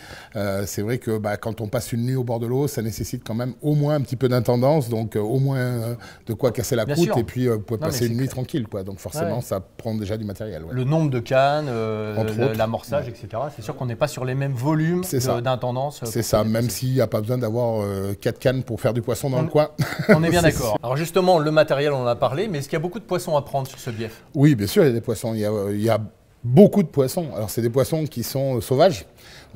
c'est vrai que quand on passe une nuit au bord de l'eau, ça nécessite quand même au moins un petit peu d'intendance, donc au moins de quoi casser la croûte. Et puis, vous pouvez passer une nuit tranquille, quoi. Donc forcément, ça prend déjà du matériel. Ouais. Le nombre de cannes, l'amorçage, etc. C'est sûr qu'on n'est pas sur les mêmes volumes d'intendance. C'est ça, même s'il n'y a pas besoin d'avoir 4 cannes pour faire du poisson dans le coin. On est bien d'accord. Alors justement, le matériel, on en a parlé, mais est-ce qu'il y a beaucoup de poissons à prendre sur ce bief? Oui, bien sûr, il y a des poissons. Il y a beaucoup de poissons. Alors, c'est des poissons qui sont sauvages.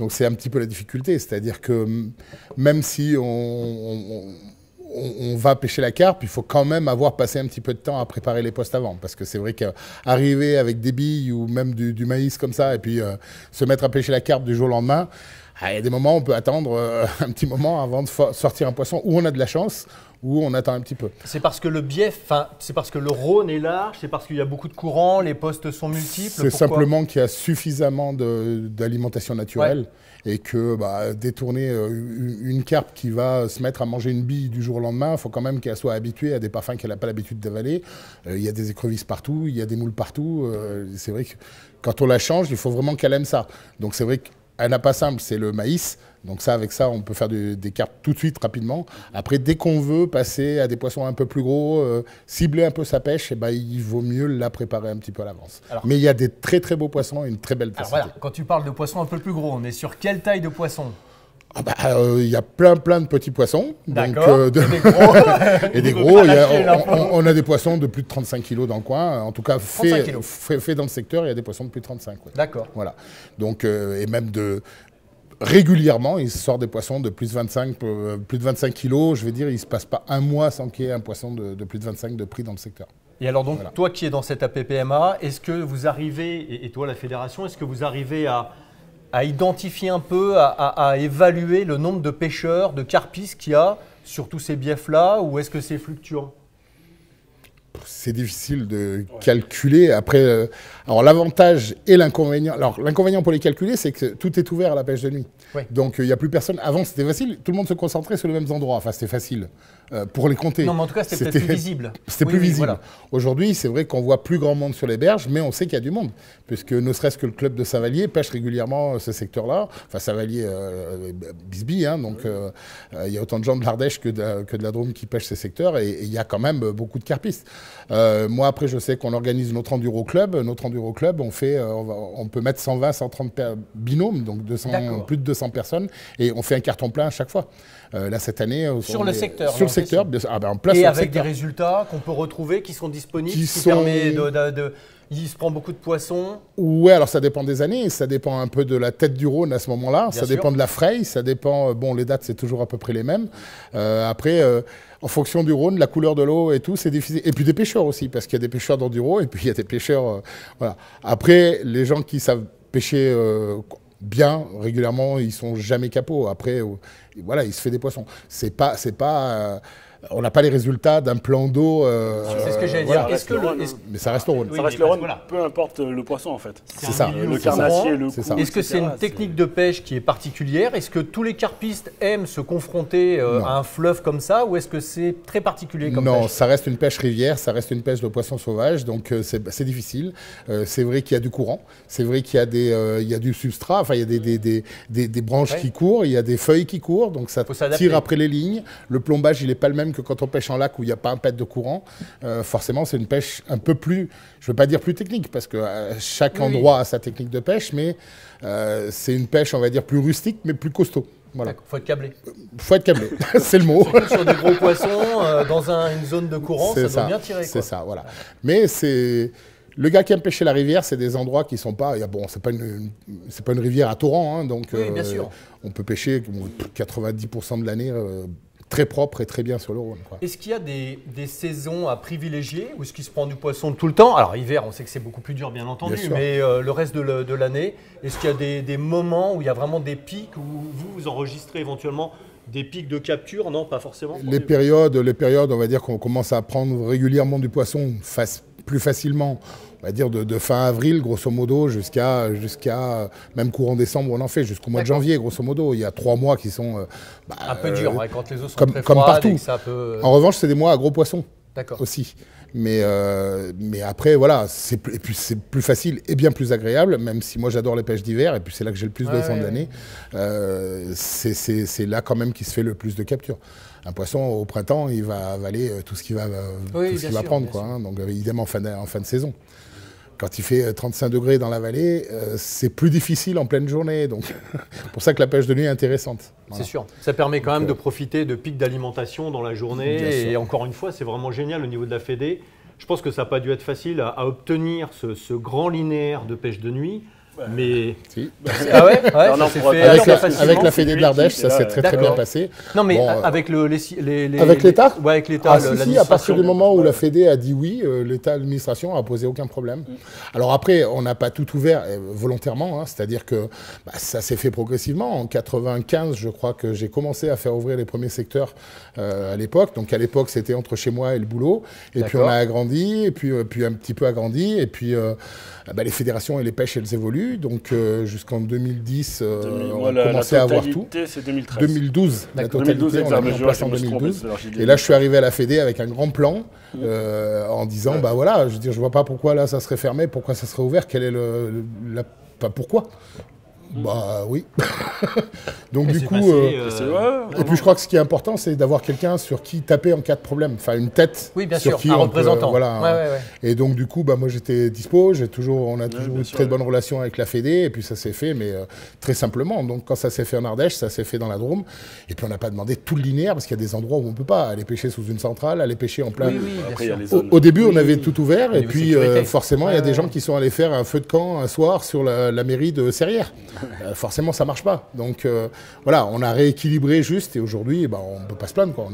Donc, c'est un petit peu la difficulté. C'est-à-dire que même si on va pêcher la carpe, il faut quand même avoir passé un petit peu de temps à préparer les postes avant. Parce que c'est vrai qu'arriver avec des billes ou même du maïs comme ça, et puis se mettre à pêcher la carpe du jour au lendemain, il y a des moments où on peut attendre un petit moment avant de sortir un poisson, où on a de la chance, où on attend un petit peu. C'est parce que le bief, c'est parce que le Rhône est large, c'est parce qu'il y a beaucoup de courants, les postes sont multiples. C'est simplement qu'il y a suffisamment d'alimentation naturelle. Ouais. Et que détourner une carpe qui va se mettre à manger une bille du jour au lendemain, il faut quand même qu'elle soit habituée à des parfums qu'elle n'a pas l'habitude d'avaler. Il y a des écrevisses partout, il y a des moules partout. C'est vrai que quand on la change, il faut vraiment qu'elle aime ça. Donc c'est vrai qu'un appât simple, c'est le maïs. Donc ça, avec ça, on peut faire des carpes tout de suite, rapidement. Après, dès qu'on veut passer à des poissons un peu plus gros, cibler un peu sa pêche, il vaut mieux la préparer un petit peu à l'avance. Mais il y a des très très beaux poissons et une très belle diversité. Voilà, quand tu parles de poissons un peu plus gros, on est sur quelle taille de poisson? Il y a plein de petits poissons. D'accord. Et des gros. Et des gros. On a des poissons de plus de 35 kg dans le coin. En tout cas, fait dans le secteur, il y a des poissons de plus de 35. Ouais. D'accord. Voilà. Donc, et même régulièrement, il sort des poissons de plus de 25 kg. Je veux dire, il ne se passe pas un mois sans qu'il y ait un poisson de plus de 25 de prix dans le secteur. Et alors donc, toi qui es dans cette APPMA, est-ce que vous arrivez, et toi la fédération, est-ce que vous arrivez à identifier un peu, à évaluer le nombre de pêcheurs, de carpistes qu'il y a sur tous ces biefs-là, ou est-ce que c'est fluctuant? C'est difficile de calculer. Après, alors l'avantage et l'inconvénient. Alors l'inconvénient pour les calculer, c'est que tout est ouvert à la pêche de nuit. Oui. Donc il n'y a plus personne. Avant, c'était facile. Tout le monde se concentrait sur les mêmes endroits. Enfin, c'était facile pour les compter. Non, mais en tout cas, c'était peut-être plus visible. C'était plus visible. Voilà. Aujourd'hui, c'est vrai qu'on voit plus grand monde sur les berges, mais on sait qu'il y a du monde, puisque ne serait-ce que le club de Saint-Vallier pêche régulièrement ce secteur-là. Enfin, Saint-Vallier, Bisbee, hein, donc il y a autant de gens de l'Ardèche que de la Drôme qui pêchent ces secteurs, et il y a quand même beaucoup de carpistes. Moi, après, je sais qu'on organise notre enduro club. Notre enduro club, on peut mettre 120, 130 binômes, donc plus de 200 personnes, et on fait un carton plein à chaque fois. Là, cette année, sur le secteur. Sur le secteur, en place. Et avec des résultats qu'on peut retrouver, qui sont disponibles, permet il se prend beaucoup de poissons. Ouais, alors ça dépend des années, ça dépend un peu de la tête du Rhône à ce moment-là, ça dépend de la fraye, ça dépend, les dates c'est toujours à peu près les mêmes. Après, en fonction du Rhône, la couleur de l'eau et tout, c'est difficile. Et puis des pêcheurs aussi, parce qu'il y a des pêcheurs d'enduro et puis il y a des pêcheurs, voilà. Après, les gens qui savent pêcher bien, régulièrement, ils sont jamais capots. Après, voilà, il se fait des poissons. On n'a pas les résultats d'un plan d'eau. C'est ce que j'allais dire. Mais ça reste le Rhône. Ça reste le Rhône, peu importe le poisson en fait. C'est ça. Le carnassier, le coup. Est-ce que c'est une technique de pêche qui est particulière? Est-ce que tous les carpistes aiment se confronter à un fleuve comme ça, ou est-ce que c'est très particulier comme pêche? Non, ça reste une pêche rivière, ça reste une pêche de poissons sauvages, donc c'est difficile. C'est vrai qu'il y a du courant, c'est vrai qu'il y a du substrat, enfin il y a des branches qui courent, il y a des feuilles qui courent, donc ça tire après les lignes. Le plombage, il n'est pas le même que quand on pêche en lac où il n'y a pas un pet de courant. Forcément, c'est une pêche un peu plus, je ne veux pas dire plus technique, parce que chaque endroit a sa technique de pêche, mais c'est une pêche, on va dire, plus rustique, mais plus costaud. Voilà. Faut être câblé. Faut être câblé, c'est le mot. Surtout sur des gros poissons, dans une zone de courant, ça doit bien tirer. C'est ça, voilà. Mais c'est... Le gars qui aime pêcher la rivière, c'est des endroits qui sont pas... Bon, c'est pas une rivière à torrent, hein, donc bien sûr. On peut pêcher 90% de l'année très propre et très bien sur le Rhône. Est-ce qu'il y a des saisons à privilégier, ou est-ce qu'il se prend du poisson tout le temps? Alors hiver, on sait que c'est beaucoup plus dur bien entendu, mais le reste de l'année, est-ce qu'il y a des moments où il y a vraiment des pics, où vous enregistrez éventuellement des pics de capture? Non, pas forcément. Les périodes, on va dire qu'on commence à prendre régulièrement du poisson plus facilement, on va dire de fin avril, grosso modo, jusqu'à même courant décembre, on en fait, jusqu'au mois de janvier, grosso modo. Il y a 3 mois qui sont... un peu dur, quand les eaux sont très comme froides. Partout. Et que ça peut... En revanche, c'est des mois à gros poissons aussi. Mais après, voilà, c'est plus facile et bien plus agréable, même si moi j'adore les pêches d'hiver, et puis c'est là que j'ai le plus de temps de l'année. C'est là quand même qu'il se fait le plus de capture. Un poisson, au printemps, il va avaler tout ce qu'il va, prendre, quoi, hein, donc évidemment en fin de saison. Quand il fait 35 degrés dans la vallée, c'est plus difficile en pleine journée. Donc, c'est pour ça que la pêche de nuit est intéressante. Voilà. C'est sûr. Ça permet quand même de profiter de pics d'alimentation dans la journée. Et encore une fois, c'est vraiment génial au niveau de la Fédé. Je pense que ça n'a pas dû être facile à obtenir ce grand linéaire de pêche de nuit. Mais si. Ah ouais, ça s'est fait avec la Fédé de l'Ardèche, ça s'est très bien passé. Non, mais avec avec l'État. Ouais, avec l'État. Si, à partir du moment où la Fédé a dit oui, l'État, l'administration a posé aucun problème. Alors après, on n'a pas tout ouvert volontairement, hein, c'est-à-dire que ça s'est fait progressivement. En 95, je crois que j'ai commencé à faire ouvrir les premiers secteurs à l'époque. Donc à l'époque, c'était entre chez moi et le boulot. Et puis on a agrandi, et puis un petit peu agrandi, et puis les fédérations et les pêches, elles évoluent. Donc jusqu'en 2010, on a commencé à avoir tout. C'est 2013. 2012, la totalité, on l'a mis en place en 2012. Et là, je suis arrivé à la Fédé avec un grand plan en disant, voilà, je veux dire, je vois pas pourquoi là ça serait fermé, pourquoi ça serait ouvert, quel est pourquoi ? Bah oui. Donc du coup, et puis je crois que ce qui est important, c'est d'avoir quelqu'un sur qui taper en cas de problème. Enfin, une tête. Oui, bien sur sûr, qui un on représentant. peut, voilà. Et donc du coup, moi j'étais dispo. On a toujours eu de très bonnes relations avec la Fédé. Et puis ça s'est fait, mais très simplement. Donc quand ça s'est fait en Ardèche, ça s'est fait dans la Drôme. Et puis on n'a pas demandé tout le linéaire parce qu'il y a des endroits où on peut pas aller pêcher sous une centrale, aller pêcher en plein. Après, Au début, on avait tout ouvert. Et puis forcément, il y a des gens qui sont allés faire un feu de camp un soir sur la mairie de Serrières. Forcément, ça marche pas. Donc voilà, on a rééquilibré juste et aujourd'hui, on ne peut pas se plaindre. Quoi.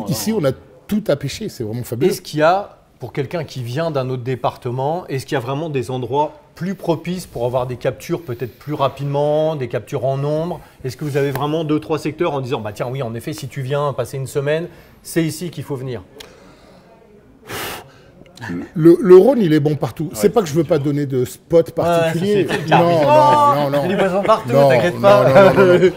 Ici, on a tout à pêcher, c'est vraiment fabuleux. Est-ce qu'il y a, pour quelqu'un qui vient d'un autre département, est-ce qu'il y a vraiment des endroits plus propices pour avoir des captures peut-être plus rapidement, des captures en nombre? Est-ce que vous avez vraiment 2-3 secteurs en disant, tiens oui, en effet, si tu viens passer une semaine, c'est ici qu'il faut venir? Le Rhône, il est bon partout. Ouais. C'est pas que je veux pas donner de spot particulier. Non. Il y a des poissons partout, t'inquiète pas.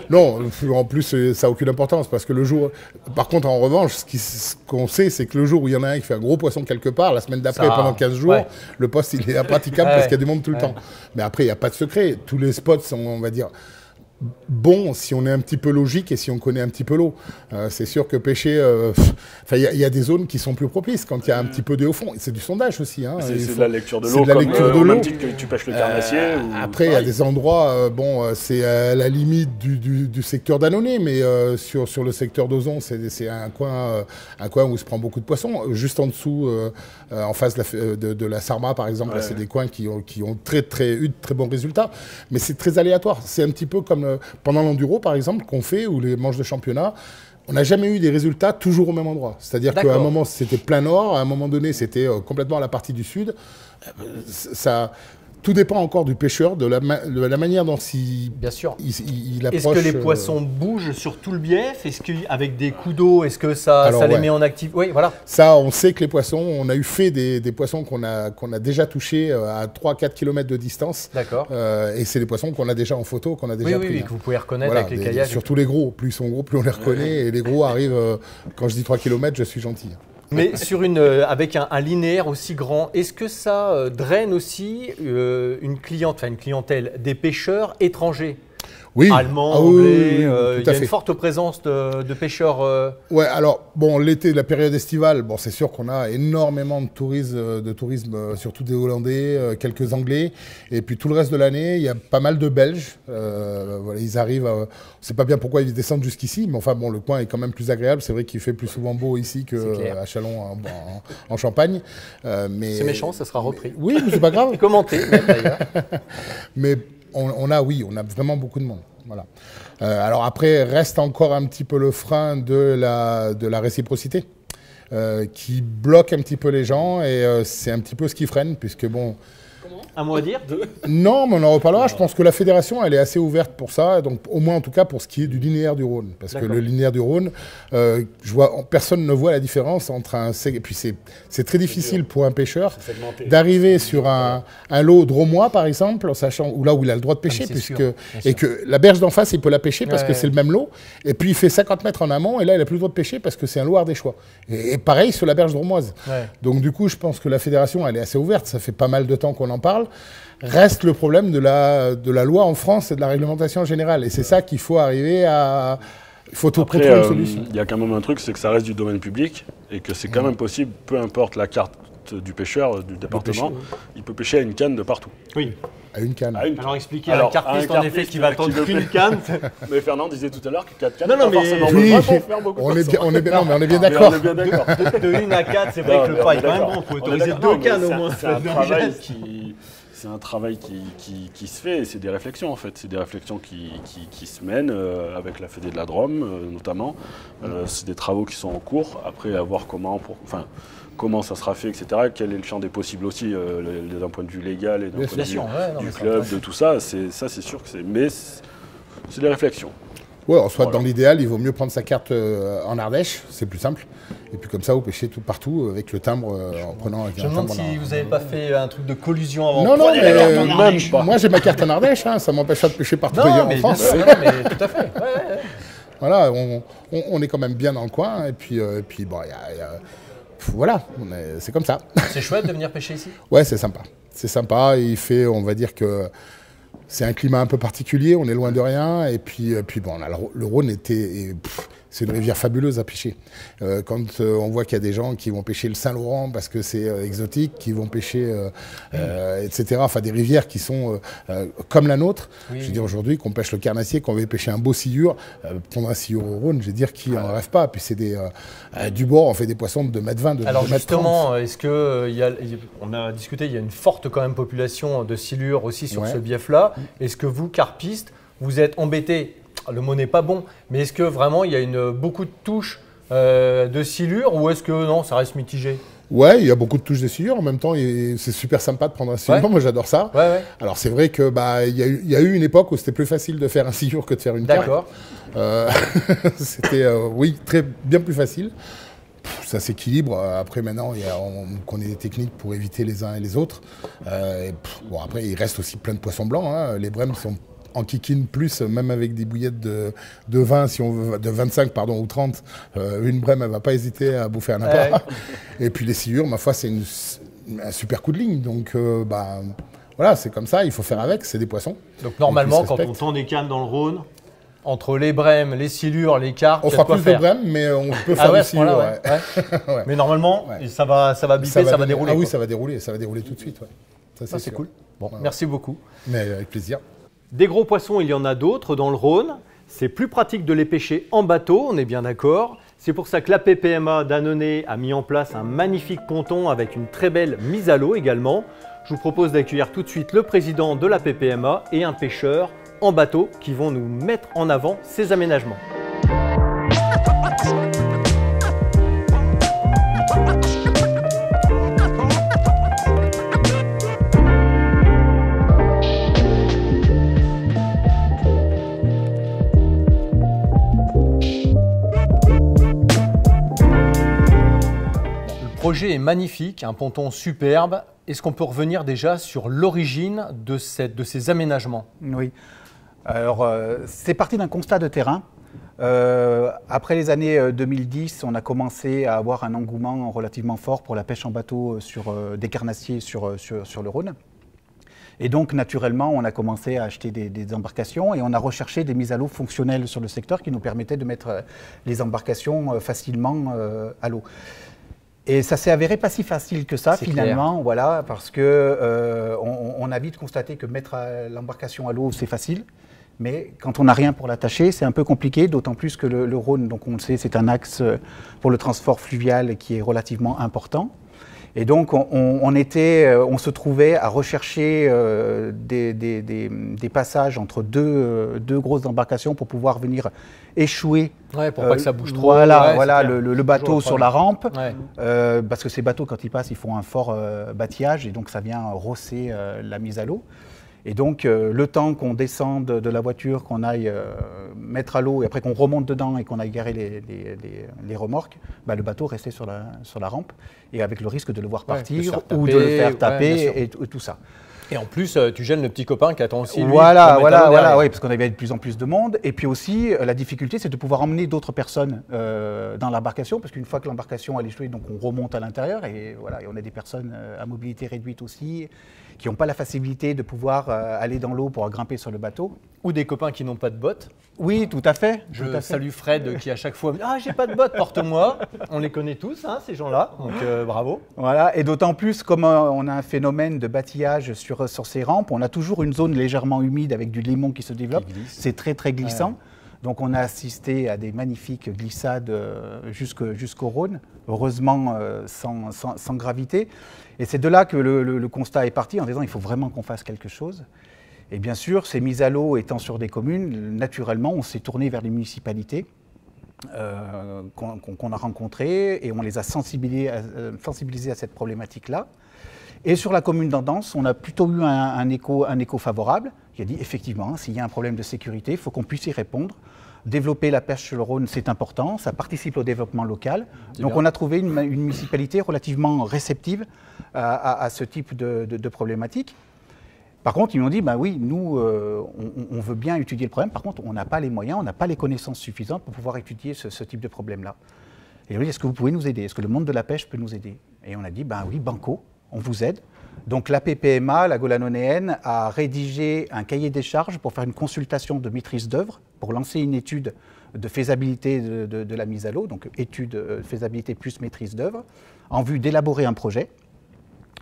Non, en plus, ça n'a aucune importance parce que le jour. Par contre, en revanche, ce qu'on sait, c'est que le jour où il y en a un qui fait un gros poisson quelque part, la semaine d'après, pendant 15 jours, le poste, il est impraticable parce qu'il y a du monde tout le temps. Mais après, il n'y a pas de secret. Tous les spots sont, on va dire, bon si on est un petit peu logique et si on connaît un petit peu l'eau. C'est sûr que pêcher, il y a des zones qui sont plus propices quand il y a un petit peu de haut fond. C'est du sondage aussi. Hein. C'est de la lecture de l'eau, comme même titre que tu pêches le carnassier. Après, il y a des endroits, c'est à la limite du secteur d'Annonay, mais sur le secteur d'Ozon, c'est un coin où se prend beaucoup de poissons. Juste en dessous, en face de la Sarma, par exemple, c'est des coins qui ont eu de très bons résultats. Mais c'est très aléatoire. C'est un petit peu comme pendant l'enduro, par exemple, qu'on fait, ou les manches de championnat, on n'a jamais eu des résultats toujours au même endroit. C'est-à-dire qu'à un moment, c'était plein nord, à un moment donné, c'était complètement à la partie du sud. Tout dépend encore du pêcheur, de la manière dont il approche. Est-ce que les poissons bougent sur tout le bief? Est-ce qu'avec des coups d'eau, est-ce que ça les met en activité? Oui, voilà. Ça, on sait que les poissons, on a eu fait des poissons qu'on a déjà touchés à 3-4 km de distance. D'accord. Et c'est des poissons qu'on a déjà en photo, qu'on a déjà pris. Oui, que vous pouvez reconnaître avec les kayaks. Surtout les gros. Plus ils sont gros, plus on les reconnaît. Et les gros arrivent, quand je dis 3 km, je suis gentil. Mais avec un linéaire aussi grand, est-ce que ça draine aussi une clientèle des pêcheurs étrangers? Oui. Allemands, anglais, il y a une forte présence de pêcheurs. Ouais, alors l'été, la période estivale, c'est sûr qu'on a énormément de tourisme, surtout des Hollandais, quelques Anglais, et puis tout le reste de l'année, il y a pas mal de Belges. Ils arrivent, on ne sait pas bien pourquoi ils descendent jusqu'ici, mais enfin le coin est quand même plus agréable. C'est vrai qu'il fait plus souvent beau ici qu'à Châlons en Champagne. C'est méchant, ça sera repris. Oui, mais c'est pas grave. Commenté même d'ailleurs. Mais on a vraiment beaucoup de monde. Voilà. Alors après, reste encore un petit peu le frein de la réciprocité qui bloque un petit peu les gens et c'est un petit peu ce qui freine puisque Un mot à dire? Non, mais on en reparlera. Je pense que la fédération, elle est assez ouverte pour ça, donc au moins en tout cas pour ce qui est du linéaire du Rhône. Parce que le linéaire du Rhône, personne ne voit la différence entre et puis c'est très difficile pour un pêcheur d'arriver sur un lot dromois, par exemple, en sachant là où il a le droit de pêcher, et que la berge d'en face, il peut la pêcher parce que c'est le même lot. Et puis il fait 50 mètres en amont, et là, il n'a plus le droit de pêcher parce que c'est un lot ardéchois. Et pareil sur la berge dromoise. Ouais. Donc du coup, je pense que la fédération, elle est assez ouverte. Ça fait pas mal de temps qu'on en parle. Reste le problème de la loi en France et de la réglementation générale. Et c'est ça qu'il faut arriver à... Il faut trouver une solution. Il y a quand même un truc, c'est que ça reste du domaine public et que c'est quand même possible, peu importe la carte du pêcheur, du département, il peut pêcher à une canne de partout. Oui. À une canne. Alors expliquez à un carpiste en effet qui va attendre qu'une canne. Mais Fernand disait tout à l'heure que 4 cannes, non, mais forcément faire beaucoup on est bien d'accord. De 1 à 4, c'est vrai que le pas est quand même bon. Il faut autoriser 2 cannes au moins. C'est un travail qui se fait et c'est des réflexions en fait. C'est des réflexions qui se mènent avec la Fédé de la Drôme notamment. C'est des travaux qui sont en cours. Après, à voir comment ça sera fait, etc. Quel est le champ des possibles aussi, d'un point de vue légal et d'un point de vue du club, de tout ça. Ça, c'est sûr que c'est... Mais c'est des réflexions. Ouais, soit dans l'idéal, il vaut mieux prendre sa carte en Ardèche, c'est plus simple. Et puis comme ça, vous pêchez tout partout avec le timbre en prenant... Je me demande si vous n'avez pas fait un truc de collusion avant. Non, mais moi j'ai ma carte en Ardèche, ça m'empêche pas de pêcher partout ailleurs en France. Non, mais tout à fait. Voilà, on est quand même bien dans le coin, et puis voilà, c'est comme ça. C'est chouette de venir pêcher ici? Ouais, c'est sympa. C'est sympa, il fait, on va dire que... c'est un climat un peu particulier, on est loin de rien. Et puis bon, le Rhône c'est une rivière fabuleuse à pêcher. Quand on voit qu'il y a des gens qui vont pêcher le Saint-Laurent parce que c'est exotique, qui vont pêcher, etc. Enfin, des rivières qui sont comme la nôtre. Oui. Je veux dire, aujourd'hui, qu'on pêche le carnassier, qu'on veut pêcher un beau sillure, prendre un sillure au Rhône, je veux dire, qui n'en rêve pas. Puis c'est du bord, on fait des poissons de 2,20 m, de Alors 2,30 m. justement, est-ce que, on a discuté, il y a une forte quand même population de silures aussi sur ce bief-là. Est-ce que vous, carpistes, vous êtes embêtés? Le mot n'est pas bon, mais est-ce que vraiment il y a beaucoup de touches de silures ou est-ce que non, ça reste mitigé? Ouais, il y a beaucoup de touches de silures. En même temps, c'est super sympa de prendre un silure. Ouais. Moi, j'adore ça. Ouais. Alors, c'est vrai que il y a eu une époque où c'était plus facile de faire un silure que de faire une carpe. D'accord. C'était, oui, bien plus facile. Ça s'équilibre. Après, maintenant, on connaît des techniques pour éviter les uns et les autres. Bon, après, il reste aussi plein de poissons blancs. Hein. Les brèmes sont en kikine plus, même avec des bouillettes de 20, si on veut, de 25 pardon, ou 30, une brème, elle ne va pas hésiter à bouffer un appât. Et puis les silures, ma foi, c'est un super coup de ligne. Donc, voilà, c'est comme ça, il faut faire avec, c'est des poissons. Donc normalement, quand on tend des cannes dans le Rhône, entre les brèmes, les silures, les carpes, on fera plus de brèmes, mais on peut faire des silures. Ouais. Mais normalement, ça va biper, ça va dérouler. Ah oui, ça va dérouler tout de suite. Ouais. Ça, c'est cool. Bon, merci beaucoup. Mais avec plaisir. Des gros poissons, il y en a d'autres dans le Rhône. C'est plus pratique de les pêcher en bateau, on est bien d'accord. C'est pour ça que la PPMA d'Annonay a mis en place un magnifique ponton avec une très belle mise à l'eau également. Je vous propose d'accueillir tout de suite le président de la PPMA et un pêcheur en bateau qui vont nous mettre en avant ces aménagements. Le projet est magnifique, un ponton superbe. Est-ce qu'on peut revenir déjà sur l'origine de ces aménagements? Oui. Alors, c'est parti d'un constat de terrain. Après les années 2010, on a commencé à avoir un engouement relativement fort pour la pêche en bateau sur des carnassiers sur le Rhône. Et donc, naturellement, on a commencé à acheter des embarcations et on a recherché des mises à l'eau fonctionnelles sur le secteur qui nous permettaient de mettre les embarcations facilement à l'eau. Et ça s'est avéré pas si facile que ça finalement, voilà, parce que on a vite constaté que mettre l'embarcation à l'eau c'est facile, mais quand on n'a rien pour l'attacher, c'est un peu compliqué, d'autant plus que le Rhône, donc on le sait, c'est un axe pour le transport fluvial qui est relativement important. Et donc on se trouvait à rechercher des passages entre deux grosses embarcations pour pouvoir venir échouer. Ouais, pour pas que ça bouge trop. Voilà, le bateau sur la rampe. Ouais. Parce que ces bateaux, quand ils passent, ils font un fort bâtillage et donc ça vient rosser la mise à l'eau. Et donc, le temps qu'on descende de la voiture, qu'on aille mettre à l'eau et après qu'on remonte dedans et qu'on aille garer les remorques, le bateau restait sur la rampe et avec le risque de le voir partir ou de le faire taper et tout ça. Et en plus, tu gênes le petit copain qui attend aussi lui. Voilà, oui, parce qu'on avait de plus en plus de monde. Et puis aussi, la difficulté, c'est de pouvoir emmener d'autres personnes dans l'embarcation, parce qu'une fois que l'embarcation a échoué, donc on remonte à l'intérieur et voilà, et on a des personnes à mobilité réduite aussi, qui n'ont pas la facilité de pouvoir aller dans l'eau pour grimper sur le bateau. Ou des copains qui n'ont pas de bottes. Oui, tout à fait. Je salue Fred qui à chaque fois « Ah, j'ai pas de bottes, porte-moi ». On les connaît tous, hein, ces gens-là, donc bravo. Voilà, et d'autant plus, comme on a un phénomène de bâtillage sur ces rampes, on a toujours une zone légèrement humide avec du limon qui se développe. C'est très, très glissant. Ouais. Donc on a assisté à des magnifiques glissades jusqu'au Rhône, heureusement sans gravité. Et c'est de là que le constat est parti en disant il faut vraiment qu'on fasse quelque chose. Et bien sûr, ces mises à l'eau étant sur des communes, naturellement, on s'est tourné vers les municipalités qu'on a rencontrées et on les a sensibilisés à cette problématique-là. Et sur la commune d'Andance, on a plutôt eu un écho favorable qui a dit effectivement, s'il y a un problème de sécurité, il faut qu'on puisse y répondre. Développer la pêche sur le Rhône, c'est important, ça participe au développement local. Donc on a trouvé une municipalité relativement réceptive à ce type de problématique. Par contre, ils m'ont dit, oui, nous, on veut bien étudier le problème. Par contre, on n'a pas les moyens, on n'a pas les connaissances suffisantes pour pouvoir étudier ce type de problème-là. Et ils ont dit, est-ce que vous pouvez nous aider? Est-ce que le monde de la pêche peut nous aider? Et on a dit, oui, banco, on vous aide. Donc la PPMA, la Golanonéenne, a rédigé un cahier des charges pour faire une consultation de maîtrise d'œuvre, pour lancer une étude de faisabilité de la mise à l'eau, donc étude de faisabilité plus maîtrise d'œuvre, en vue d'élaborer un projet.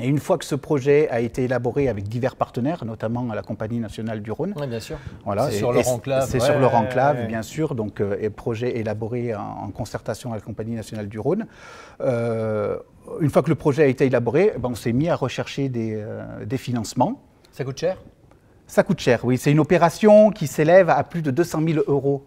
Et une fois que ce projet a été élaboré avec divers partenaires, notamment la Compagnie nationale du Rhône. Oui, bien sûr. Voilà, c'est sur leur enclave. C'est sur leur enclave, bien sûr. Donc, projet élaboré en concertation avec la Compagnie nationale du Rhône. Une fois que le projet a été élaboré, on s'est mis à rechercher des financements. Ça coûte cher? Ça coûte cher, oui. C'est une opération qui s'élève à plus de 200 000 €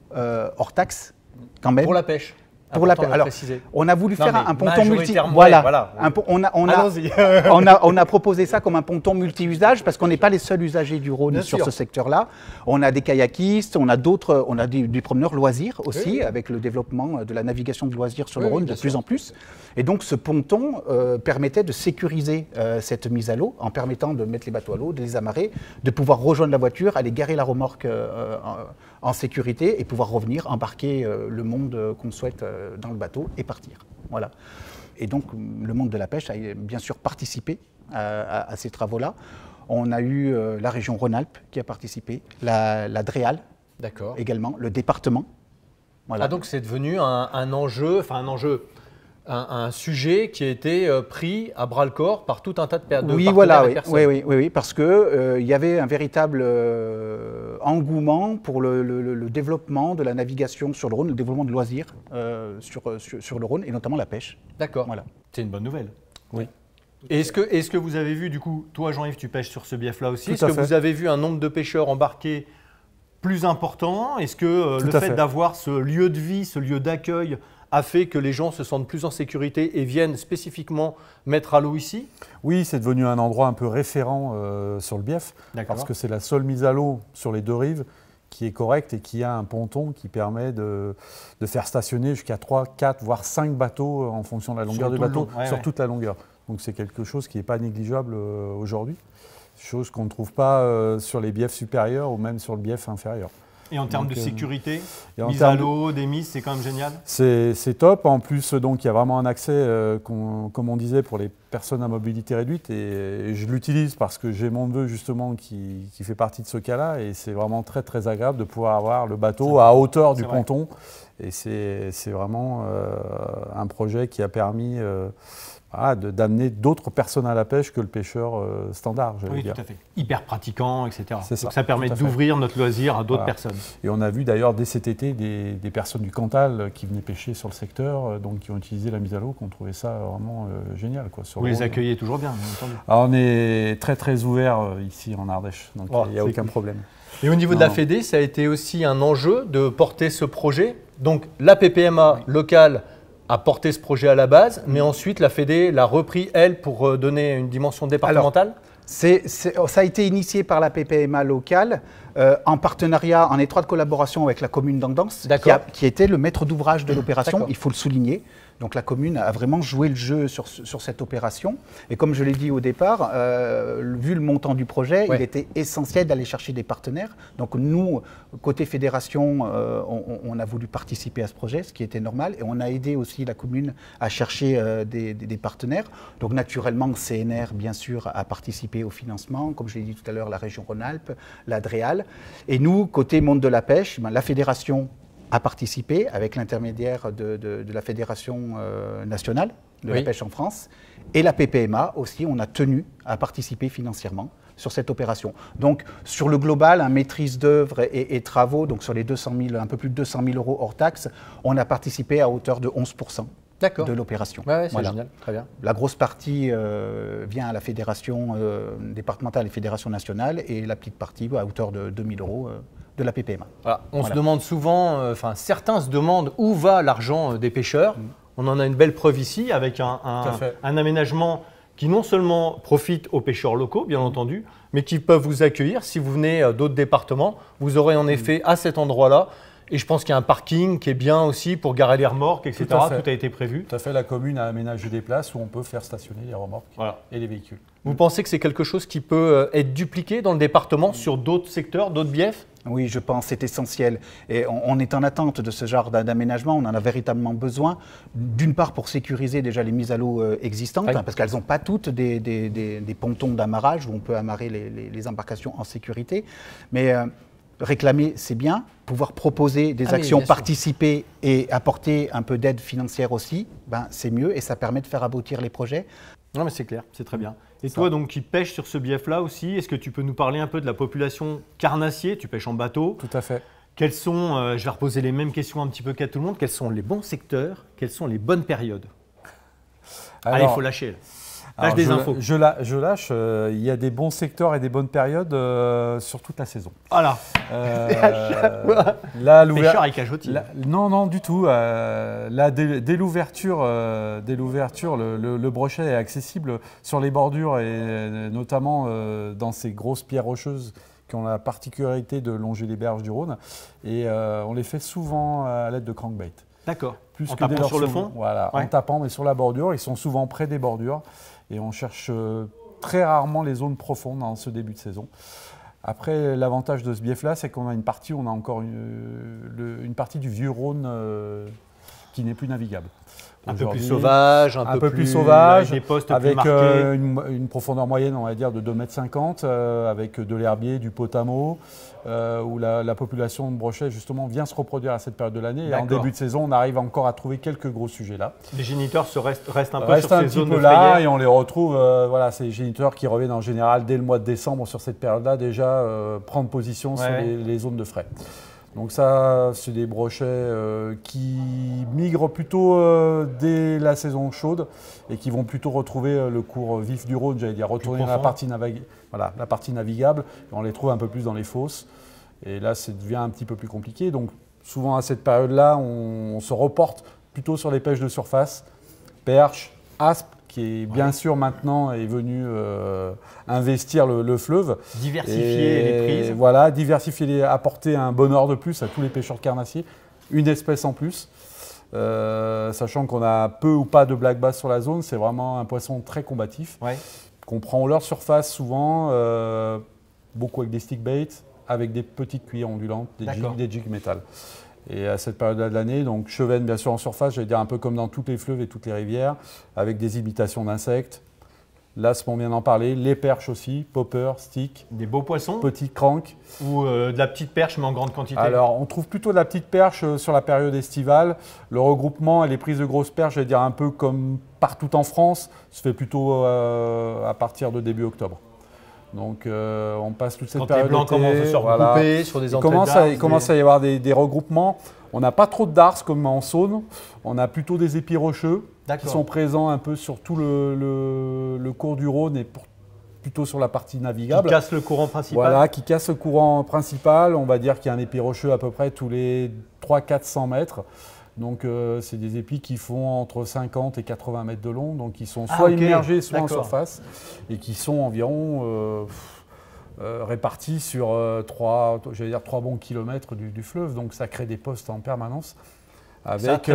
hors taxe, quand même. Pour la pêche? Pour la pêche. Alors, on a voulu faire un ponton multi. Voilà. On a proposé ça comme un ponton multi-usage parce qu'on n'est pas les seuls usagers du Rhône sur ce secteur-là. On a des kayakistes, on a d'autres, on a des promeneurs loisirs aussi, avec le développement de la navigation de loisirs sur le Rhône de plus en plus. Et donc, ce ponton permettait de sécuriser cette mise à l'eau en permettant de mettre les bateaux à l'eau, de les amarrer, de pouvoir rejoindre la voiture, aller garer la remorque en sécurité et pouvoir revenir, embarquer le monde qu'on souhaite dans le bateau et partir. Voilà. Et donc, le monde de la pêche a bien sûr participé à ces travaux-là. On a eu la région Rhône-Alpes qui a participé, la DREAL également, le département. Voilà. Ah, donc c'est devenu un enjeu, un sujet qui a été pris à bras-le-corps par tout un tas de partenaires. Oui, parce que il y avait un véritable engouement pour le développement de la navigation sur le Rhône, le développement de loisirs sur le Rhône et notamment la pêche. D'accord. Voilà. C'est une bonne nouvelle. Oui. Et est-ce que vous avez vu, du coup, toi Jean-Yves, tu pêches sur ce bief-là aussi, est-ce que vous avez vu un nombre de pêcheurs embarqués plus important? Est-ce que le fait d'avoir ce lieu de vie, ce lieu d'accueil a fait que les gens se sentent plus en sécurité et viennent spécifiquement mettre à l'eau ici? Oui, c'est devenu un endroit un peu référent sur le bief, parce que c'est la seule mise à l'eau sur les deux rives qui est correcte et qui a un ponton qui permet de faire stationner jusqu'à 3, 4, voire 5 bateaux en fonction de la longueur du bateau, sur toute la longueur. Donc c'est quelque chose qui n'est pas négligeable aujourd'hui, chose qu'on ne trouve pas sur les biefs supérieurs ou même sur le bief inférieur. Et en termes de sécurité, mise à l'eau, des mises, c'est quand même génial? C'est top. En plus, donc, il y a vraiment un accès, comme on disait, pour les personnes à mobilité réduite. Et je l'utilise parce que j'ai mon neveu, justement, qui fait partie de ce cas-là. Et c'est vraiment très, très agréable de pouvoir avoir le bateau à hauteur du ponton. Et c'est vraiment un projet qui a permis d'amener d'autres personnes à la pêche que le pêcheur standard, j'allais dire. Oui, tout à fait. Hyper pratiquant, etc. Donc ça permet d'ouvrir notre loisir à d'autres personnes. Et on a vu d'ailleurs dès cet été des personnes du Cantal qui venaient pêcher sur le secteur, donc qui ont utilisé la mise à l'eau, qui ont trouvé ça vraiment génial. Vous les accueillez toujours bien, bien entendu. Alors, on est très très ouvert ici en Ardèche, donc il n'y a aucun problème. Et au niveau de la Fédé, ça a été aussi un enjeu de porter ce projet. Donc la PPMA locale a porté ce projet à la base, mais ensuite la Fédé l'a repris, elle, pour donner une dimension départementale? Ça a été initié par la PPMA locale en partenariat, en étroite collaboration avec la commune d'Andance, qui était le maître d'ouvrage de l'opération, il faut le souligner. Donc la commune a vraiment joué le jeu sur cette opération. Et comme je l'ai dit au départ, vu le montant du projet, il était essentiel d'aller chercher des partenaires. Donc nous, côté fédération, on a voulu participer à ce projet, ce qui était normal. Et on a aidé aussi la commune à chercher des partenaires. Donc naturellement, CNR, bien sûr, a participé au financement. Comme je l'ai dit tout à l'heure, la région Rhône-Alpes, la DREAL. Et nous, côté monde de la pêche, la fédération a participé avec l'intermédiaire de la Fédération nationale de la pêche en France. Et la PPMA aussi, on a tenu à participer financièrement sur cette opération. Donc sur le global, maîtrise d'œuvre et travaux, donc sur les 200 000, un peu plus de 200 000 € hors taxe, on a participé à hauteur de 11% de l'opération. C'est génial, très bien. La grosse partie vient à la fédération départementale et fédération nationale, et la petite partie à hauteur de 2 000 € de la PPMA. Voilà. On se demande souvent, certains se demandent où va l'argent des pêcheurs. On en a une belle preuve ici avec un aménagement qui non seulement profite aux pêcheurs locaux, bien entendu, mais qui peuvent vous accueillir. Si vous venez d'autres départements, vous aurez en effet à cet endroit-là. Et je pense qu'il y a un parking qui est bien aussi pour garer les remorques, etc. Tout a été prévu. Tout à fait, la commune a aménagé des places où on peut faire stationner les remorques et les véhicules. Vous pensez que c'est quelque chose qui peut être dupliqué dans le département sur d'autres secteurs, d'autres biefs? Oui, je pense, c'est essentiel. Et on est en attente de ce genre d'aménagement, on en a véritablement besoin, d'une part pour sécuriser déjà les mises à l'eau existantes, Oui. parce qu'elles n'ont pas toutes des pontons d'amarrage où on peut amarrer les embarcations en sécurité. Mais réclamer, c'est bien. Pouvoir proposer des actions, bien sûr. participer et apporter un peu d'aide financière aussi, ben, c'est mieux et ça permet de faire aboutir les projets. Non mais c'est clair, c'est très bien. Et toi donc qui pêches sur ce bief-là aussi, est-ce que tu peux nous parler un peu de la population carnassier? Tu pêches en bateau. Tout à fait. Quels sont, je vais reposer les mêmes questions un petit peu qu'à tout le monde, quels sont les bons secteurs, quelles sont les bonnes périodes? Allez, il faut lâcher là. Lâche des infos. Je lâche, il y a des bons secteurs et des bonnes périodes sur toute la saison. Voilà. Là, Pêcheur avec cajotier. Non, non, du tout. Là, dès l'ouverture, le brochet est accessible sur les bordures et notamment dans ces grosses pierres rocheuses qui ont la particularité de longer les berges du Rhône. Et on les fait souvent à l'aide de crankbait. D'accord. Plus en que tapant sur le fond? Voilà, Ouais. en tapant, mais sur la bordure. Ils sont souvent près des bordures. Et on cherche très rarement les zones profondes dans ce début de saison. Après, l'avantage de ce bief-là, c'est qu'on a une partie, on a encore une partie du vieux Rhône qui n'est plus navigable. Un peu plus sauvage, un peu plus sauvage, avec des postes avec plus marqués. une profondeur moyenne, on va dire, de 2,50 m, avec de l'herbier, du potamo, où la population de brochet, justement, vient se reproduire à cette période de l'année. Et en début de saison, on arrive encore à trouver quelques gros sujets là. Les géniteurs restent un peu Restent sur un ces petit zones peu de là frayère. et on les retrouve, voilà, c'est les géniteurs qui reviennent en général dès le mois de décembre sur cette période-là, déjà prendre position sur les zones de frais. Donc ça, c'est des brochets qui migrent plutôt dès la saison chaude et qui vont plutôt retrouver le cours vif du Rhône, j'allais dire, retourner dans la partie navigable. Et on les trouve un peu plus dans les fosses. Et là, ça devient un petit peu plus compliqué. Donc souvent à cette période-là, on se reporte plutôt sur les pêches de surface, perche, aspe, qui est bien sûr maintenant est venu investir le fleuve. Diversifier les prises. Voilà, apporter un bonheur de plus à tous les pêcheurs de carnassiers, une espèce en plus. Sachant qu'on a peu ou pas de black bass sur la zone, c'est vraiment un poisson très combatif, qu'on prend au leurre surface souvent, beaucoup avec des stick baits, avec des petites cuillères ondulantes, des jigs métal. Et à cette période-là de l'année, donc chevenne bien sûr en surface, j'allais dire un peu comme dans tous les fleuves et toutes les rivières, avec des imitations d'insectes. L'aspe, on vient d'en parler, les perches aussi, popper, stick. Des beaux poissons. Petit crank. Ou de la petite perche mais en grande quantité. Alors on trouve plutôt de la petite perche sur la période estivale. Le regroupement et les prises de grosses perches, j'allais dire un peu comme partout en France, se fait plutôt à partir de début octobre. Donc on passe toute cette période. Quand les blancs commencent à se regrouper sur des entrées d'Ars. Il commence à y avoir des regroupements. On n'a pas trop de darses comme en Saône. On a plutôt des épis rocheux qui sont présents un peu sur tout le cours du Rhône et plutôt sur la partie navigable. Qui casse le courant principal. Voilà, qui casse le courant principal. On va dire qu'il y a un épi rocheux à peu près tous les 300-400 mètres. Donc c'est des épis qui font entre 50 et 80 mètres de long, donc qui sont soit immergés, soit en surface, et qui sont environ répartis sur 3 bons kilomètres du fleuve. Donc ça crée des postes en permanence, avec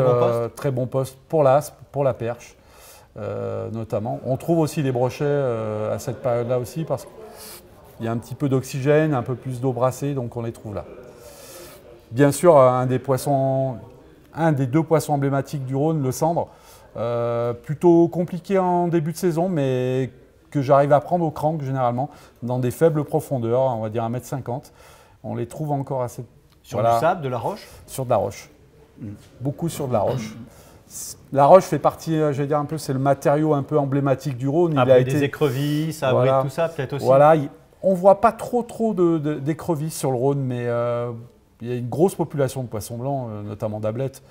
très bons postes pour l'aspe, pour la perche notamment. On trouve aussi les brochets à cette période-là aussi, parce qu'il y a un petit peu d'oxygène, un peu plus d'eau brassée, donc on les trouve là. Bien sûr, un des deux poissons emblématiques du Rhône, le sandre, plutôt compliqué en début de saison, mais que j'arrive à prendre au crank généralement, dans des faibles profondeurs, on va dire 1,50 m. On les trouve encore assez... Sur du sable, de la roche? Sur de la roche. Beaucoup sur de la roche. La roche fait partie, j'allais dire un peu, c'est le matériau un peu emblématique du Rhône. Après des écrevisses, ça abrite tout ça peut-être aussi. Voilà, on ne voit pas trop d'écrevisses sur le Rhône, mais... il y a une grosse population de poissons blancs, notamment d'ablettes,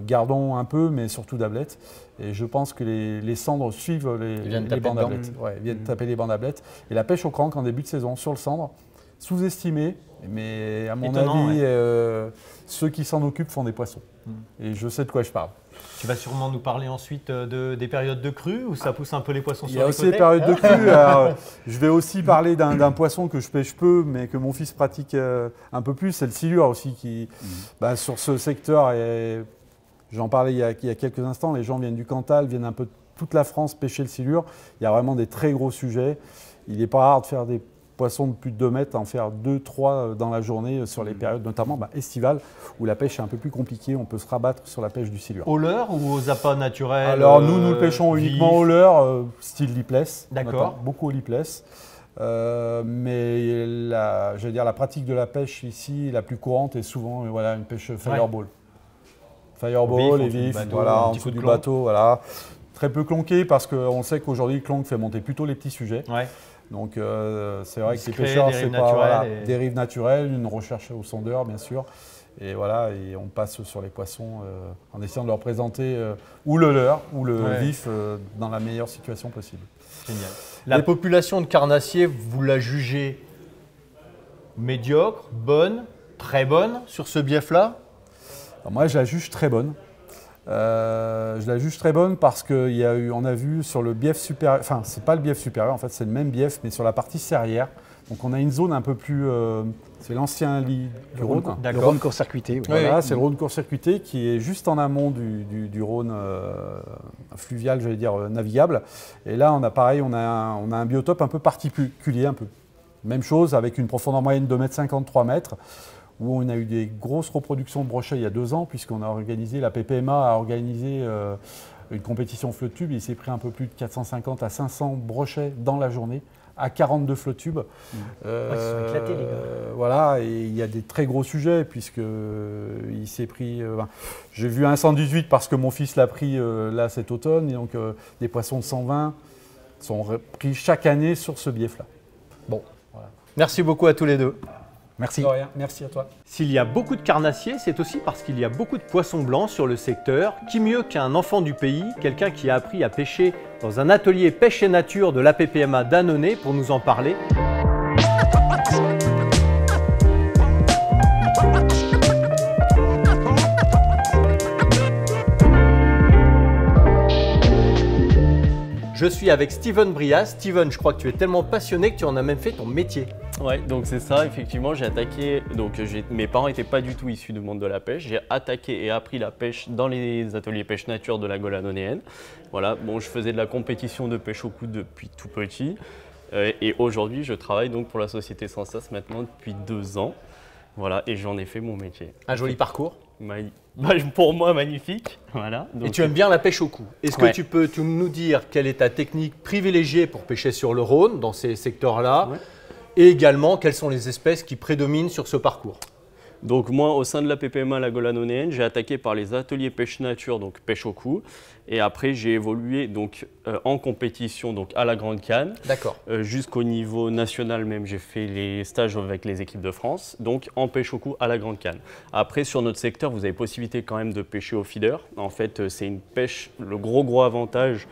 gardons un peu, mais surtout d'ablettes. Et je pense que les cendres suivent les bancs d'ablettes. Ils viennent taper les bancs d'ablettes. Et la pêche au crank en début de saison sur le cendre, sous-estimée, mais à mon avis, ceux qui s'en occupent font des poissons. Et je sais de quoi je parle. Tu vas sûrement nous parler ensuite des périodes de crue, où ça pousse un peu les poissons sur les côtés. Il y a aussi les périodes de crue. Alors, je vais aussi parler d'un poisson que je pêche peu, mais que mon fils pratique un peu plus, c'est le silure aussi, qui, sur ce secteur, j'en parlais il y a quelques instants, les gens viennent du Cantal, viennent un peu de toute la France pêcher le silure. Il y a vraiment des très gros sujets. Il n'est pas rare de faire des poissons de plus de 2 mètres, en faire 2, 3 dans la journée sur les périodes notamment estivales où la pêche est un peu plus compliquée. On peut se rabattre sur la pêche du silure. Au leurre ou aux appâts naturels? Alors nous le pêchons uniquement au leurre, style lipless. D'accord. Beaucoup au lipless. Mais la pratique de la pêche ici, la plus courante est souvent une pêche fireball. Fireball, les vifs, en dessous du bateau, voilà. Très peu clonqué parce qu'on sait qu'aujourd'hui, le clonk fait monter plutôt les petits sujets. Ouais. Donc c'est vrai que les pêcheurs, c'est pas dérive naturelle, une recherche au sondeur, bien sûr. Et voilà, et on passe sur les poissons en essayant de leur présenter ou le leurre ou le vif dans la meilleure situation possible. Génial. La population de carnassiers, vous la jugez médiocre, bonne, très bonne sur ce bief-là? Moi, je la juge très bonne. Je la juge très bonne parce qu'on a vu sur le bief supérieur, enfin c'est pas le bief supérieur, en fait c'est le même bief mais sur la partie serrière. Donc on a une zone un peu plus, c'est l'ancien lit du Rhône. Le Rhône court-circuité. Voilà, c'est le Rhône court-circuité qui est juste en amont du Rhône fluvial, j'allais dire navigable. Et là on a pareil, on a un biotope un peu particulier, un peu même chose avec une profondeur moyenne de 2,50 m, 3 mètres. Où on a eu des grosses reproductions de brochets il y a 2 ans, puisqu'on a organisé, la PPMA a organisé une compétition flotte tube. Il s'est pris un peu plus de 450 à 500 brochets dans la journée, à 42 flottes tubes. Ils sont éclatés, les gars. Voilà, et il y a des très gros sujets, puisqu'il s'est pris. J'ai vu un 118 parce que mon fils l'a pris là cet automne, et donc des poissons de 120 sont pris chaque année sur ce bief-là. Bon, voilà. Merci beaucoup à tous les deux. Merci. De rien, merci à toi. S'il y a beaucoup de carnassiers, c'est aussi parce qu'il y a beaucoup de poissons blancs sur le secteur. Qui mieux qu'un enfant du pays, quelqu'un qui a appris à pêcher dans un atelier pêche et nature de l'APPMA d'Annonay pour nous en parler. Je suis avec Steven Brias. Steven, je crois que tu es tellement passionné que tu en as même fait ton métier. Ouais, donc c'est ça, effectivement, j'ai attaqué, mes parents n'étaient pas du tout issus du monde de la pêche, j'ai attaqué et appris la pêche dans les ateliers pêche nature de la Gaule annonayenne. Voilà, bon, je faisais de la compétition de pêche au coude depuis tout petit et aujourd'hui je travaille donc pour la société Sensas maintenant depuis 2 ans. Voilà, et j'en ai fait mon métier. Un joli parcours. Pour moi, magnifique. Voilà. Donc, et tu aimes bien la pêche au cou. Est-ce que tu peux nous dire quelle est ta technique privilégiée pour pêcher sur le Rhône, dans ces secteurs-là, et également quelles sont les espèces qui prédominent sur ce parcours? Donc moi, au sein de la PPMA La Gaule annonayenne, j'ai attaqué par les ateliers pêche nature, donc pêche au cou. Et après, j'ai évolué donc, en compétition donc, à la Grande Canne. D'accord. Jusqu'au niveau national même, j'ai fait les stages avec les équipes de France, donc en pêche au cou à la Grande Canne. Après, sur notre secteur, vous avez possibilité quand même de pêcher au feeder. En fait, c'est une pêche, le gros avantage,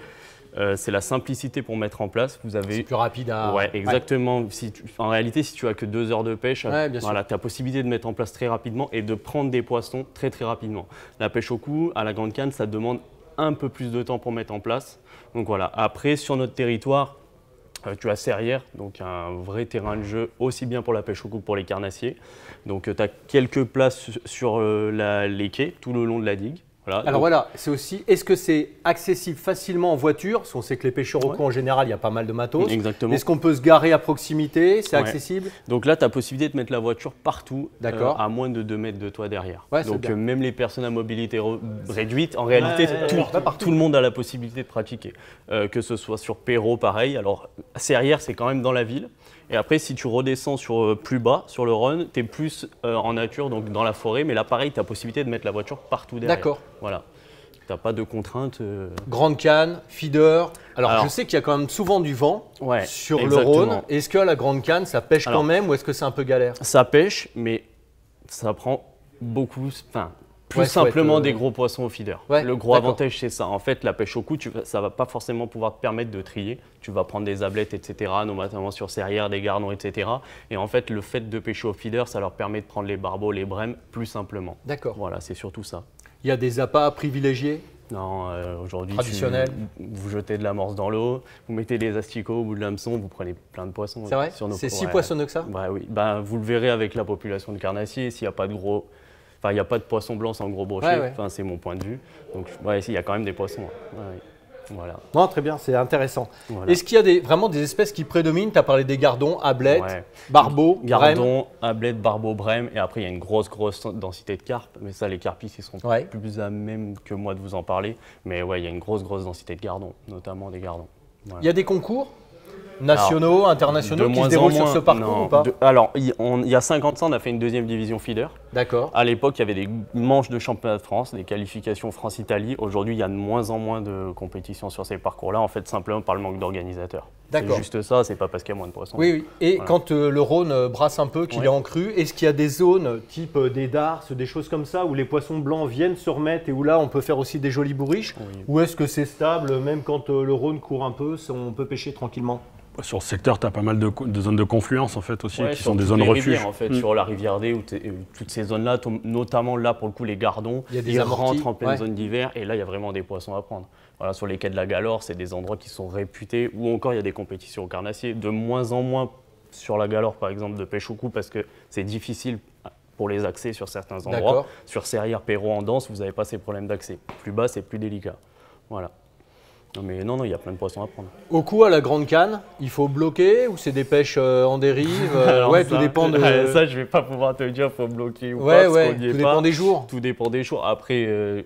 c'est la simplicité pour mettre en place. C'est plus rapide à… Ouais, exactement. Ouais. En réalité, si tu as que 2 heures de pêche, voilà, tu as la possibilité de mettre en place très rapidement et de prendre des poissons très rapidement. La pêche au cou, à la Grande Canne, ça demande un peu plus de temps pour mettre en place. Donc voilà. Après, sur notre territoire, tu as Serrières, donc un vrai terrain de jeu, aussi bien pour la pêche au cou que pour les carnassiers. Donc tu as quelques places sur les quais, tout le long de la digue. Voilà, alors voilà, c'est aussi, est-ce que c'est accessible facilement en voiture? Parce qu'on sait que les pêcheurs au cou en général, il y a pas mal de matos. Exactement. Est-ce qu'on peut se garer à proximité? C'est accessible? Donc là, tu as possibilité de mettre la voiture partout, à moins de 2 mètres de toi derrière. Ouais, donc même les personnes à mobilité réduite, en réalité, tout le monde a la possibilité de pratiquer. Que ce soit sur Perrault, pareil. Alors, Serrières, c'est quand même dans la ville. Et après, si tu redescends plus bas, sur le Rhône, tu es plus en nature, donc dans la forêt. Mais là, pareil, tu as possibilité de mettre la voiture partout derrière. D'accord. Voilà. Tu n'as pas de contraintes. Grande Canne, feeder. Alors, je sais qu'il y a quand même souvent du vent sur le Rhône. Est-ce qu'à la Grande Canne, ça pêche quand même ou est-ce que c'est un peu galère? Ça pêche, mais ça prend beaucoup… Plus simplement des gros poissons au feeder. Le gros avantage, c'est ça. En fait, la pêche au cou, ça ne va pas forcément pouvoir te permettre de trier. Tu vas prendre des ablettes, etc., notamment sur Serrières, des gardons, etc. Et en fait, le fait de pêcher au feeder, ça leur permet de prendre les barbeaux, les brèmes plus simplement. D'accord. Voilà, c'est surtout ça. Il y a des appâts privilégiés? Non, aujourd'hui, vous jetez de l'amorce dans l'eau, vous mettez des asticots au bout de l'hameçon, vous prenez plein de poissons. C'est vrai? C'est si poissonneux que ça? Oui. Vous le verrez avec la population de carnassiers, s'il n'y a pas de gros… il n'y a pas de poisson blanc sans gros brochet, c'est mon point de vue. Donc, il y a quand même des poissons. Voilà. Non, très bien, c'est intéressant. Voilà. Est-ce qu'il y a vraiment des espèces qui prédominent? Tu as parlé des gardons, ablettes, barbeaux, brèmes. Gardons, ablettes, barbeaux, brèmes. Et après, il y a une grosse densité de carpes. Mais ça, les carpistes, ils sont plus à même que moi de vous en parler. Mais ouais, il y a une grosse densité de gardons, notamment des gardons. Voilà. Il y a des concours nationaux, internationaux qui se déroulent sur ce parcours ou pas? Alors, il y a 50 ans, on a fait une deuxième division feeder. D'accord. À l'époque, il y avait des manches de championnat de France, des qualifications France-Italie. Aujourd'hui, il y a de moins en moins de compétitions sur ces parcours-là, en fait, simplement par le manque d'organisateurs. C'est juste ça, c'est pas parce qu'il y a moins de poissons. Oui, oui. Et quand le Rhône brasse un peu, qu'il est en crue, est-ce qu'il y a des zones type des darses, des choses comme ça, où les poissons blancs viennent se remettre et où là, on peut faire aussi des jolies bourriches? Ou est-ce que c'est stable, même quand le Rhône court un peu, on peut pêcher tranquillement? Sur le secteur, tu as pas mal de zones de confluence en fait aussi, qui sont des toutes zones les refuges. rivières, en fait, sur la rivière D, toutes ces zones-là, notamment là pour le coup les gardons, ils rentrent en pleine zone d'hiver et là il y a vraiment des poissons à prendre. Voilà, sur les quais de la Galore, c'est des endroits qui sont réputés, ou encore il y a des compétitions au carnassier, de moins en moins sur la Galore par exemple de pêche au cou parce que c'est difficile pour les accès sur certains endroits. Sur Serrières, Perrault, en Danse, vous n'avez pas ces problèmes d'accès. Plus bas, c'est plus délicat. Voilà. Mais non, il y a plein de poissons à prendre. Au coup, à la Grande Canne, il faut bloquer ou c'est des pêches en dérive? Tout dépend de… Ça, je ne vais pas pouvoir te dire, il faut bloquer ou pas. Tout dépend des jours. Tout dépend des jours. Après,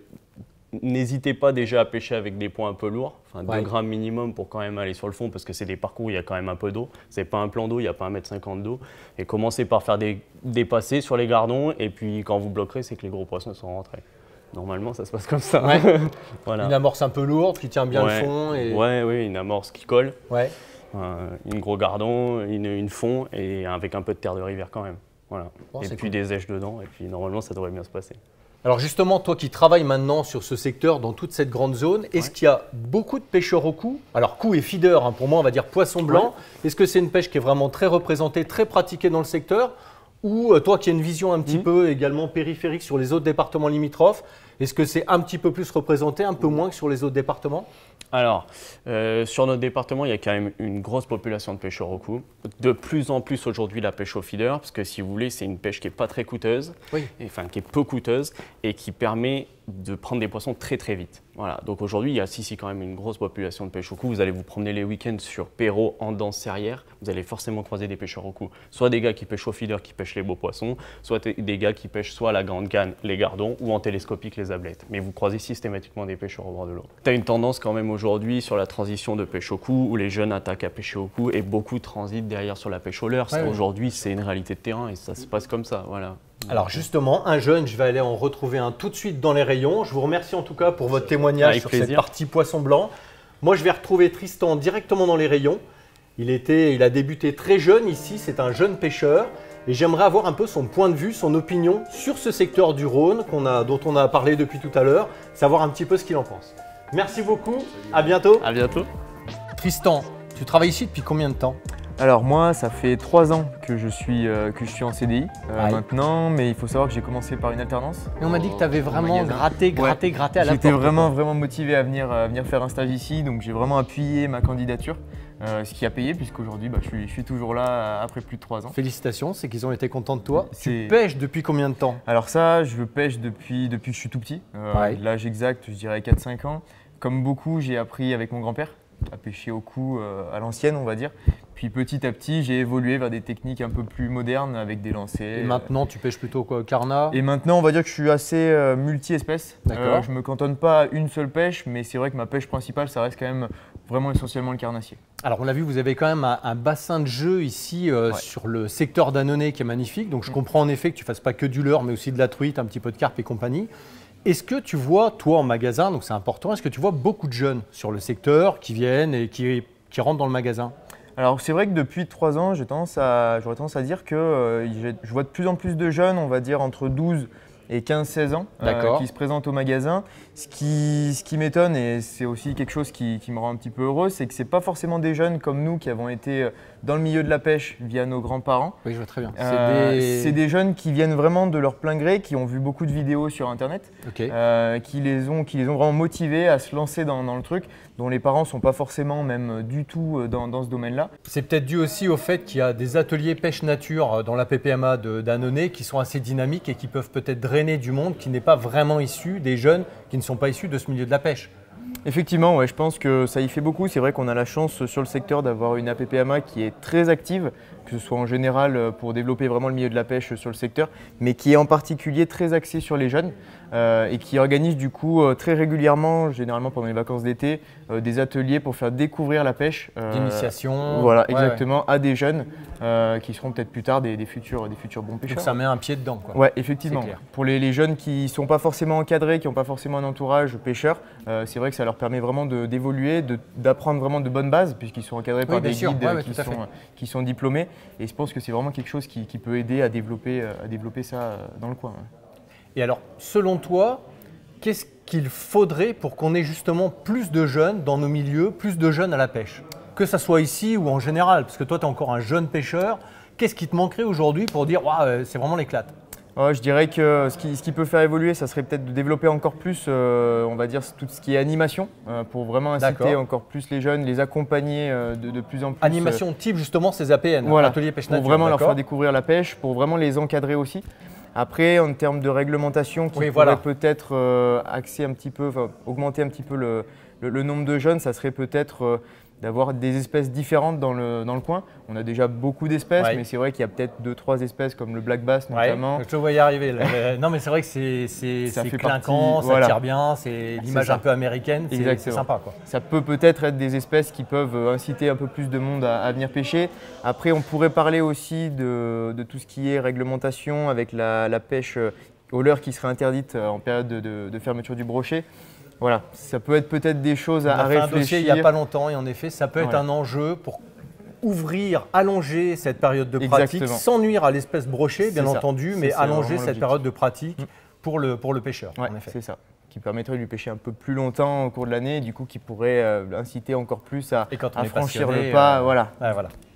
n'hésitez pas déjà à pêcher avec des points un peu lourds, 2 grammes minimum pour quand même aller sur le fond parce que c'est des parcours où il y a quand même un peu d'eau. C'est pas un plan d'eau, il n'y a pas 1,50 m d'eau. Et commencez par faire des passés sur les gardons et puis quand vous bloquerez, c'est que les gros poissons sont rentrés. Normalement, ça se passe comme ça. Voilà. Une amorce un peu lourde qui tient bien le fond. Oui, une amorce qui colle. Une gros gardon, une fond et avec un peu de terre de rivière quand même. Voilà. Et puis des èches dedans et puis normalement, ça devrait bien se passer. Alors justement, toi qui travailles maintenant sur ce secteur, dans toute cette grande zone, est-ce qu'il y a beaucoup de pêcheurs au cou? Alors cou et feeder, pour moi on va dire poisson blanc. Est-ce que c'est une pêche qui est vraiment très représentée, très pratiquée dans le secteur? Ou toi qui as une vision un petit peu également périphérique sur les autres départements limitrophes, est-ce que c'est un petit peu plus représenté, un peu moins que sur les autres départements? Alors, sur notre département, il y a quand même une grosse population de pêcheurs au cou. De plus en plus aujourd'hui la pêche au feeder, parce que si vous voulez, c'est une pêche qui n'est pas très coûteuse, qui est peu coûteuse et qui permet de prendre des poissons très très vite. Voilà. Donc aujourd'hui, il y a quand même une grosse population de pêche au cou. Vous allez vous promener les week-ends sur Perrault, en Danse, Serrières, vous allez forcément croiser des pêcheurs au cou. Soit des gars qui pêchent au feeder, qui pêchent les beaux poissons, soit des gars qui pêchent soit à la Grande Canne, les gardons, ou en télescopique, les ablettes. Mais vous croisez systématiquement des pêcheurs au bord de l'eau. Tu as une tendance quand même aujourd'hui sur la transition de pêche au cou, où les jeunes attaquent à pêcher au cou et beaucoup transitent derrière sur la pêche au leurre. Aujourd'hui, c'est une réalité de terrain et ça se passe comme ça. Voilà. Alors justement, un jeune, je vais aller en retrouver un tout de suite dans les rayons. Je vous remercie en tout cas pour votre témoignage sur cette partie poisson blanc. Moi, je vais retrouver Tristan directement dans les rayons. Il a débuté très jeune ici, c'est un jeune pêcheur. Et j'aimerais avoir un peu son point de vue, son opinion sur ce secteur du Rhône dont on a parlé depuis tout à l'heure, savoir un petit peu ce qu'il en pense. Merci beaucoup, à bientôt. À bientôt. Tristan, tu travailles ici depuis combien de temps? Alors moi, ça fait 3 ans que je suis en CDI maintenant, mais il faut savoir que j'ai commencé par une alternance. Et on m'a dit que tu avais vraiment gratté à la porte. J'étais vraiment motivé à venir faire un stage ici, donc j'ai vraiment appuyé ma candidature, ce qui a payé puisqu'aujourd'hui je suis toujours là après plus de 3 ans. Félicitations, c'est qu'ils ont été contents de toi. Tu pêches depuis combien de temps? Alors ça, je pêche depuis que je suis tout petit, l'âge exact je dirais 4-5 ans. Comme beaucoup, j'ai appris avec mon grand-père à pêcher au cou à l'ancienne on va dire. Puis petit à petit, j'ai évolué vers des techniques un peu plus modernes avec des lancers. Et maintenant, tu pêches plutôt quoi, carnat? Et maintenant, on va dire que je suis assez multi-espèces. D'accord. Je ne me cantonne pas à une seule pêche, mais c'est vrai que ma pêche principale, ça reste quand même vraiment essentiellement le carnassier. Alors on l'a vu, vous avez quand même un bassin de jeu ici sur le secteur d'Annonay qui est magnifique. Donc je comprends en effet que tu ne fasses pas que du leurre, mais aussi de la truite, un petit peu de carpe et compagnie. Est-ce que tu vois, toi en magasin, donc c'est important, est-ce que tu vois beaucoup de jeunes sur le secteur qui viennent et qui rentrent dans le magasin? Alors c'est vrai que depuis 3 ans, j'aurais tendance à dire que je vois de plus en plus de jeunes, on va dire entre 12 et 15-16 ans, qui se présentent au magasin. Ce qui m'étonne, et c'est aussi quelque chose qui me rend un petit peu heureux, c'est que ce n'est pas forcément des jeunes comme nous qui avons été dans le milieu de la pêche via nos grands-parents. Oui, je vois très bien. C'est des jeunes qui viennent vraiment de leur plein gré, qui ont vu beaucoup de vidéos sur Internet, qui les ont vraiment motivés à se lancer dans le truc, dont les parents ne sont pas forcément même du tout dans ce domaine-là. C'est peut-être dû aussi au fait qu'il y a des ateliers pêche nature dans la PPMA d'Annonay qui sont assez dynamiques et qui peuvent peut-être drainer du monde qui n'est pas vraiment issu, des jeunes qui ne sont pas issus de ce milieu de la pêche. Effectivement, ouais, je pense que ça y fait beaucoup. C'est vrai qu'on a la chance sur le secteur d'avoir une APPMA qui est très active, que ce soit en général pour développer vraiment le milieu de la pêche sur le secteur, mais qui est en particulier très axée sur les jeunes et qui organise du coup très régulièrement, généralement pendant les vacances d'été, des ateliers pour faire découvrir la pêche. D'initiation. Voilà, exactement, à des jeunes qui seront peut-être plus tard des futurs bons pêcheurs. Donc ça met un pied dedans, quoi. Ouais, effectivement. Pour les jeunes qui ne sont pas forcément encadrés, qui n'ont pas forcément un entourage pêcheur, c'est vrai que ça leur permet vraiment d'évoluer, d'apprendre vraiment de bonnes bases, puisqu'ils sont encadrés par des guides qui sont diplômés. Et je pense que c'est vraiment quelque chose qui peut aider à développer ça dans le coin. Et alors, selon toi, qu'est-ce qu'il faudrait pour qu'on ait justement plus de jeunes dans nos milieux, plus de jeunes à la pêche? Que ça soit ici ou en général, parce que toi, tu es encore un jeune pêcheur. Qu'est-ce qui te manquerait aujourd'hui pour dire wow, c'est vraiment l'éclate? Je dirais que ce qui peut faire évoluer, ça serait peut-être de développer encore plus, on va dire, tout ce qui est animation, pour vraiment inciter encore plus les jeunes, les accompagner de plus en plus. Animation type justement ces APN, voilà, ateliers pêche nature. Pour vraiment leur faire découvrir la pêche, pour vraiment les encadrer aussi. Après, en termes de réglementation, qui pourrait peut-être axer un petit peu, augmenter un petit peu le nombre de jeunes, ça serait peut-être d'avoir des espèces différentes dans le coin. On a déjà beaucoup d'espèces, mais c'est vrai qu'il y a peut-être 2-3 espèces comme le black bass notamment. Je te vois y arriver. Non, mais c'est vrai que c'est clinquant, ça tire bien, c'est l'image un peu américaine, c'est sympa, quoi. Ça peut peut-être être des espèces qui peuvent inciter un peu plus de monde à venir pêcher. Après, on pourrait parler aussi de tout ce qui est réglementation avec la pêche au leurre qui serait interdite en période de fermeture du brochet. Voilà, ça peut être peut-être des choses à réfléchir. On a fait un dossier il n'y a pas longtemps et en effet, ça peut être un enjeu pour ouvrir, allonger cette période de pratique sans nuire à l'espèce brochée, bien entendu, mais allonger cette période de pratique pour le pêcheur. Ouais, c'est ça, qui permettrait de lui pêcher un peu plus longtemps au cours de l'année et du coup qui pourrait l'inciter encore plus à franchir le pas. Voilà.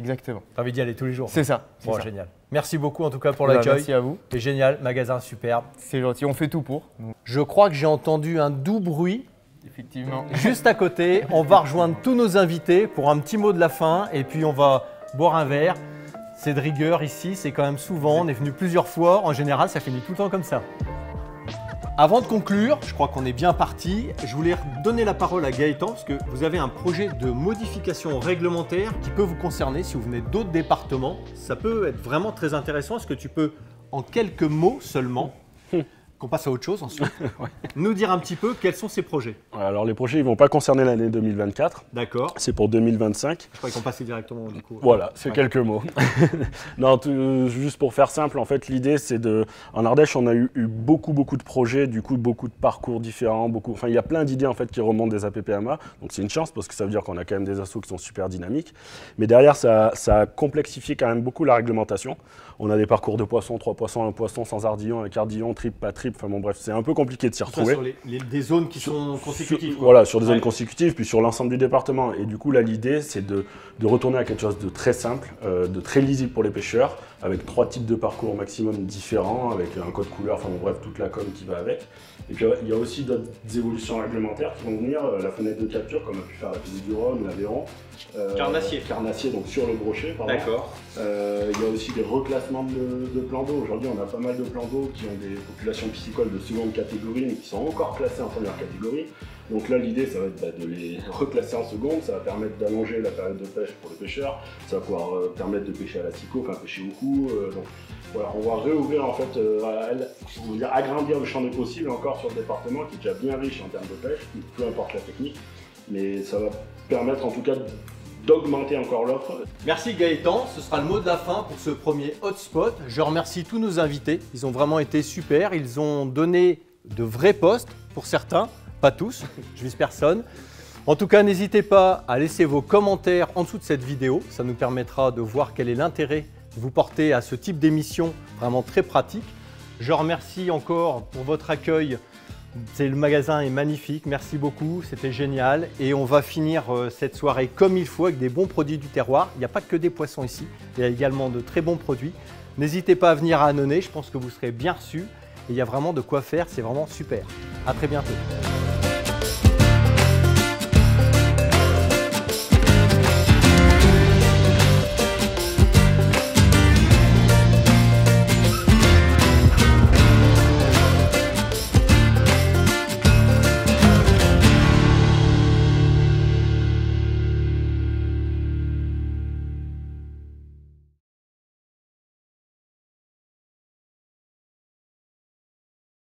Exactement. Tu as envie d'y aller tous les jours. C'est ça. Bon, génial. Merci beaucoup en tout cas pour l'accueil. Merci à vous. C'est génial, magasin superbe. C'est gentil, on fait tout pour. Je crois que j'ai entendu un doux bruit. Effectivement. Juste à côté, on va rejoindre tous nos invités pour un petit mot de la fin et puis on va boire un verre. C'est de rigueur ici, c'est quand même souvent, on est venu plusieurs fois. En général, ça finit tout le temps comme ça. Avant de conclure, je crois qu'on est bien parti. Je voulais donner la parole à Gaëtan parce que vous avez un projet de modification réglementaire qui peut vous concerner si vous venez d'autres départements. Ça peut être vraiment très intéressant. Est-ce que tu peux, en quelques mots seulement, qu'on passe à autre chose ensuite, nous dire un petit peu quels sont ces projets? Alors les projets, ils ne vont pas concerner l'année 2024. D'accord. C'est pour 2025. Je crois qu'on passait directement du coup. Voilà, c'est quelques mots. Non, juste pour faire simple, en fait, l'idée c'est de... En Ardèche, on a eu beaucoup de projets, du coup beaucoup de parcours différents, enfin il y a plein d'idées en fait qui remontent des APPMA. Donc c'est une chance parce que ça veut dire qu'on a quand même des assos qui sont super dynamiques. Mais derrière, ça a complexifié quand même beaucoup la réglementation. On a des parcours de poissons, 3 poissons, 1 poisson, sans ardillon, avec ardillon, tripe, pas tripe. Enfin bon bref, c'est un peu compliqué de s'y retrouver. Sur des zones qui sont consécutives. Voilà, sur des zones consécutives, puis sur l'ensemble du département. Et du coup, là, l'idée, c'est de retourner à quelque chose de très simple, de très lisible pour les pêcheurs, avec 3 types de parcours maximum différents, avec un code couleur, enfin bon bref, toute la com qui va avec. Et puis il y a aussi d'autres évolutions réglementaires qui vont venir, la fenêtre de capture, comme a pu faire la Pays du Rhône, l'Aveyron. Carnassier, donc sur le brochet, pardon. D'accord. Il y a aussi des reclassements de plans d'eau. Aujourd'hui, on a pas mal de plans d'eau qui ont des populations piscicoles de seconde catégorie, mais qui sont encore classées en première catégorie. Donc là, l'idée, ça va être de les reclasser en seconde. Ça va permettre d'allonger la période de pêche pour les pêcheurs. Ça va pouvoir permettre de pêcher à la SICO, enfin pêcher au cou. Donc voilà, on va réouvrir en fait, agrandir le champ des possibles encore sur le département qui est déjà bien riche en termes de pêche, peu importe la technique. Mais ça va permettre en tout cas d'augmenter encore l'offre. Merci Gaëtan, ce sera le mot de la fin pour ce premier hotspot. Je remercie tous nos invités, ils ont vraiment été super, ils ont donné de vrais posts pour certains, pas tous, je vise personne. En tout cas, n'hésitez pas à laisser vos commentaires en dessous de cette vidéo, ça nous permettra de voir quel est l'intérêt que vous portez à ce type d'émission vraiment très pratique. Je remercie encore pour votre accueil. Le magasin est magnifique, merci beaucoup, c'était génial. Et on va finir cette soirée comme il faut avec des bons produits du terroir. Il n'y a pas que des poissons ici, il y a également de très bons produits. N'hésitez pas à venir à Annonay, je pense que vous serez bien reçus. Et il y a vraiment de quoi faire, c'est vraiment super. À très bientôt.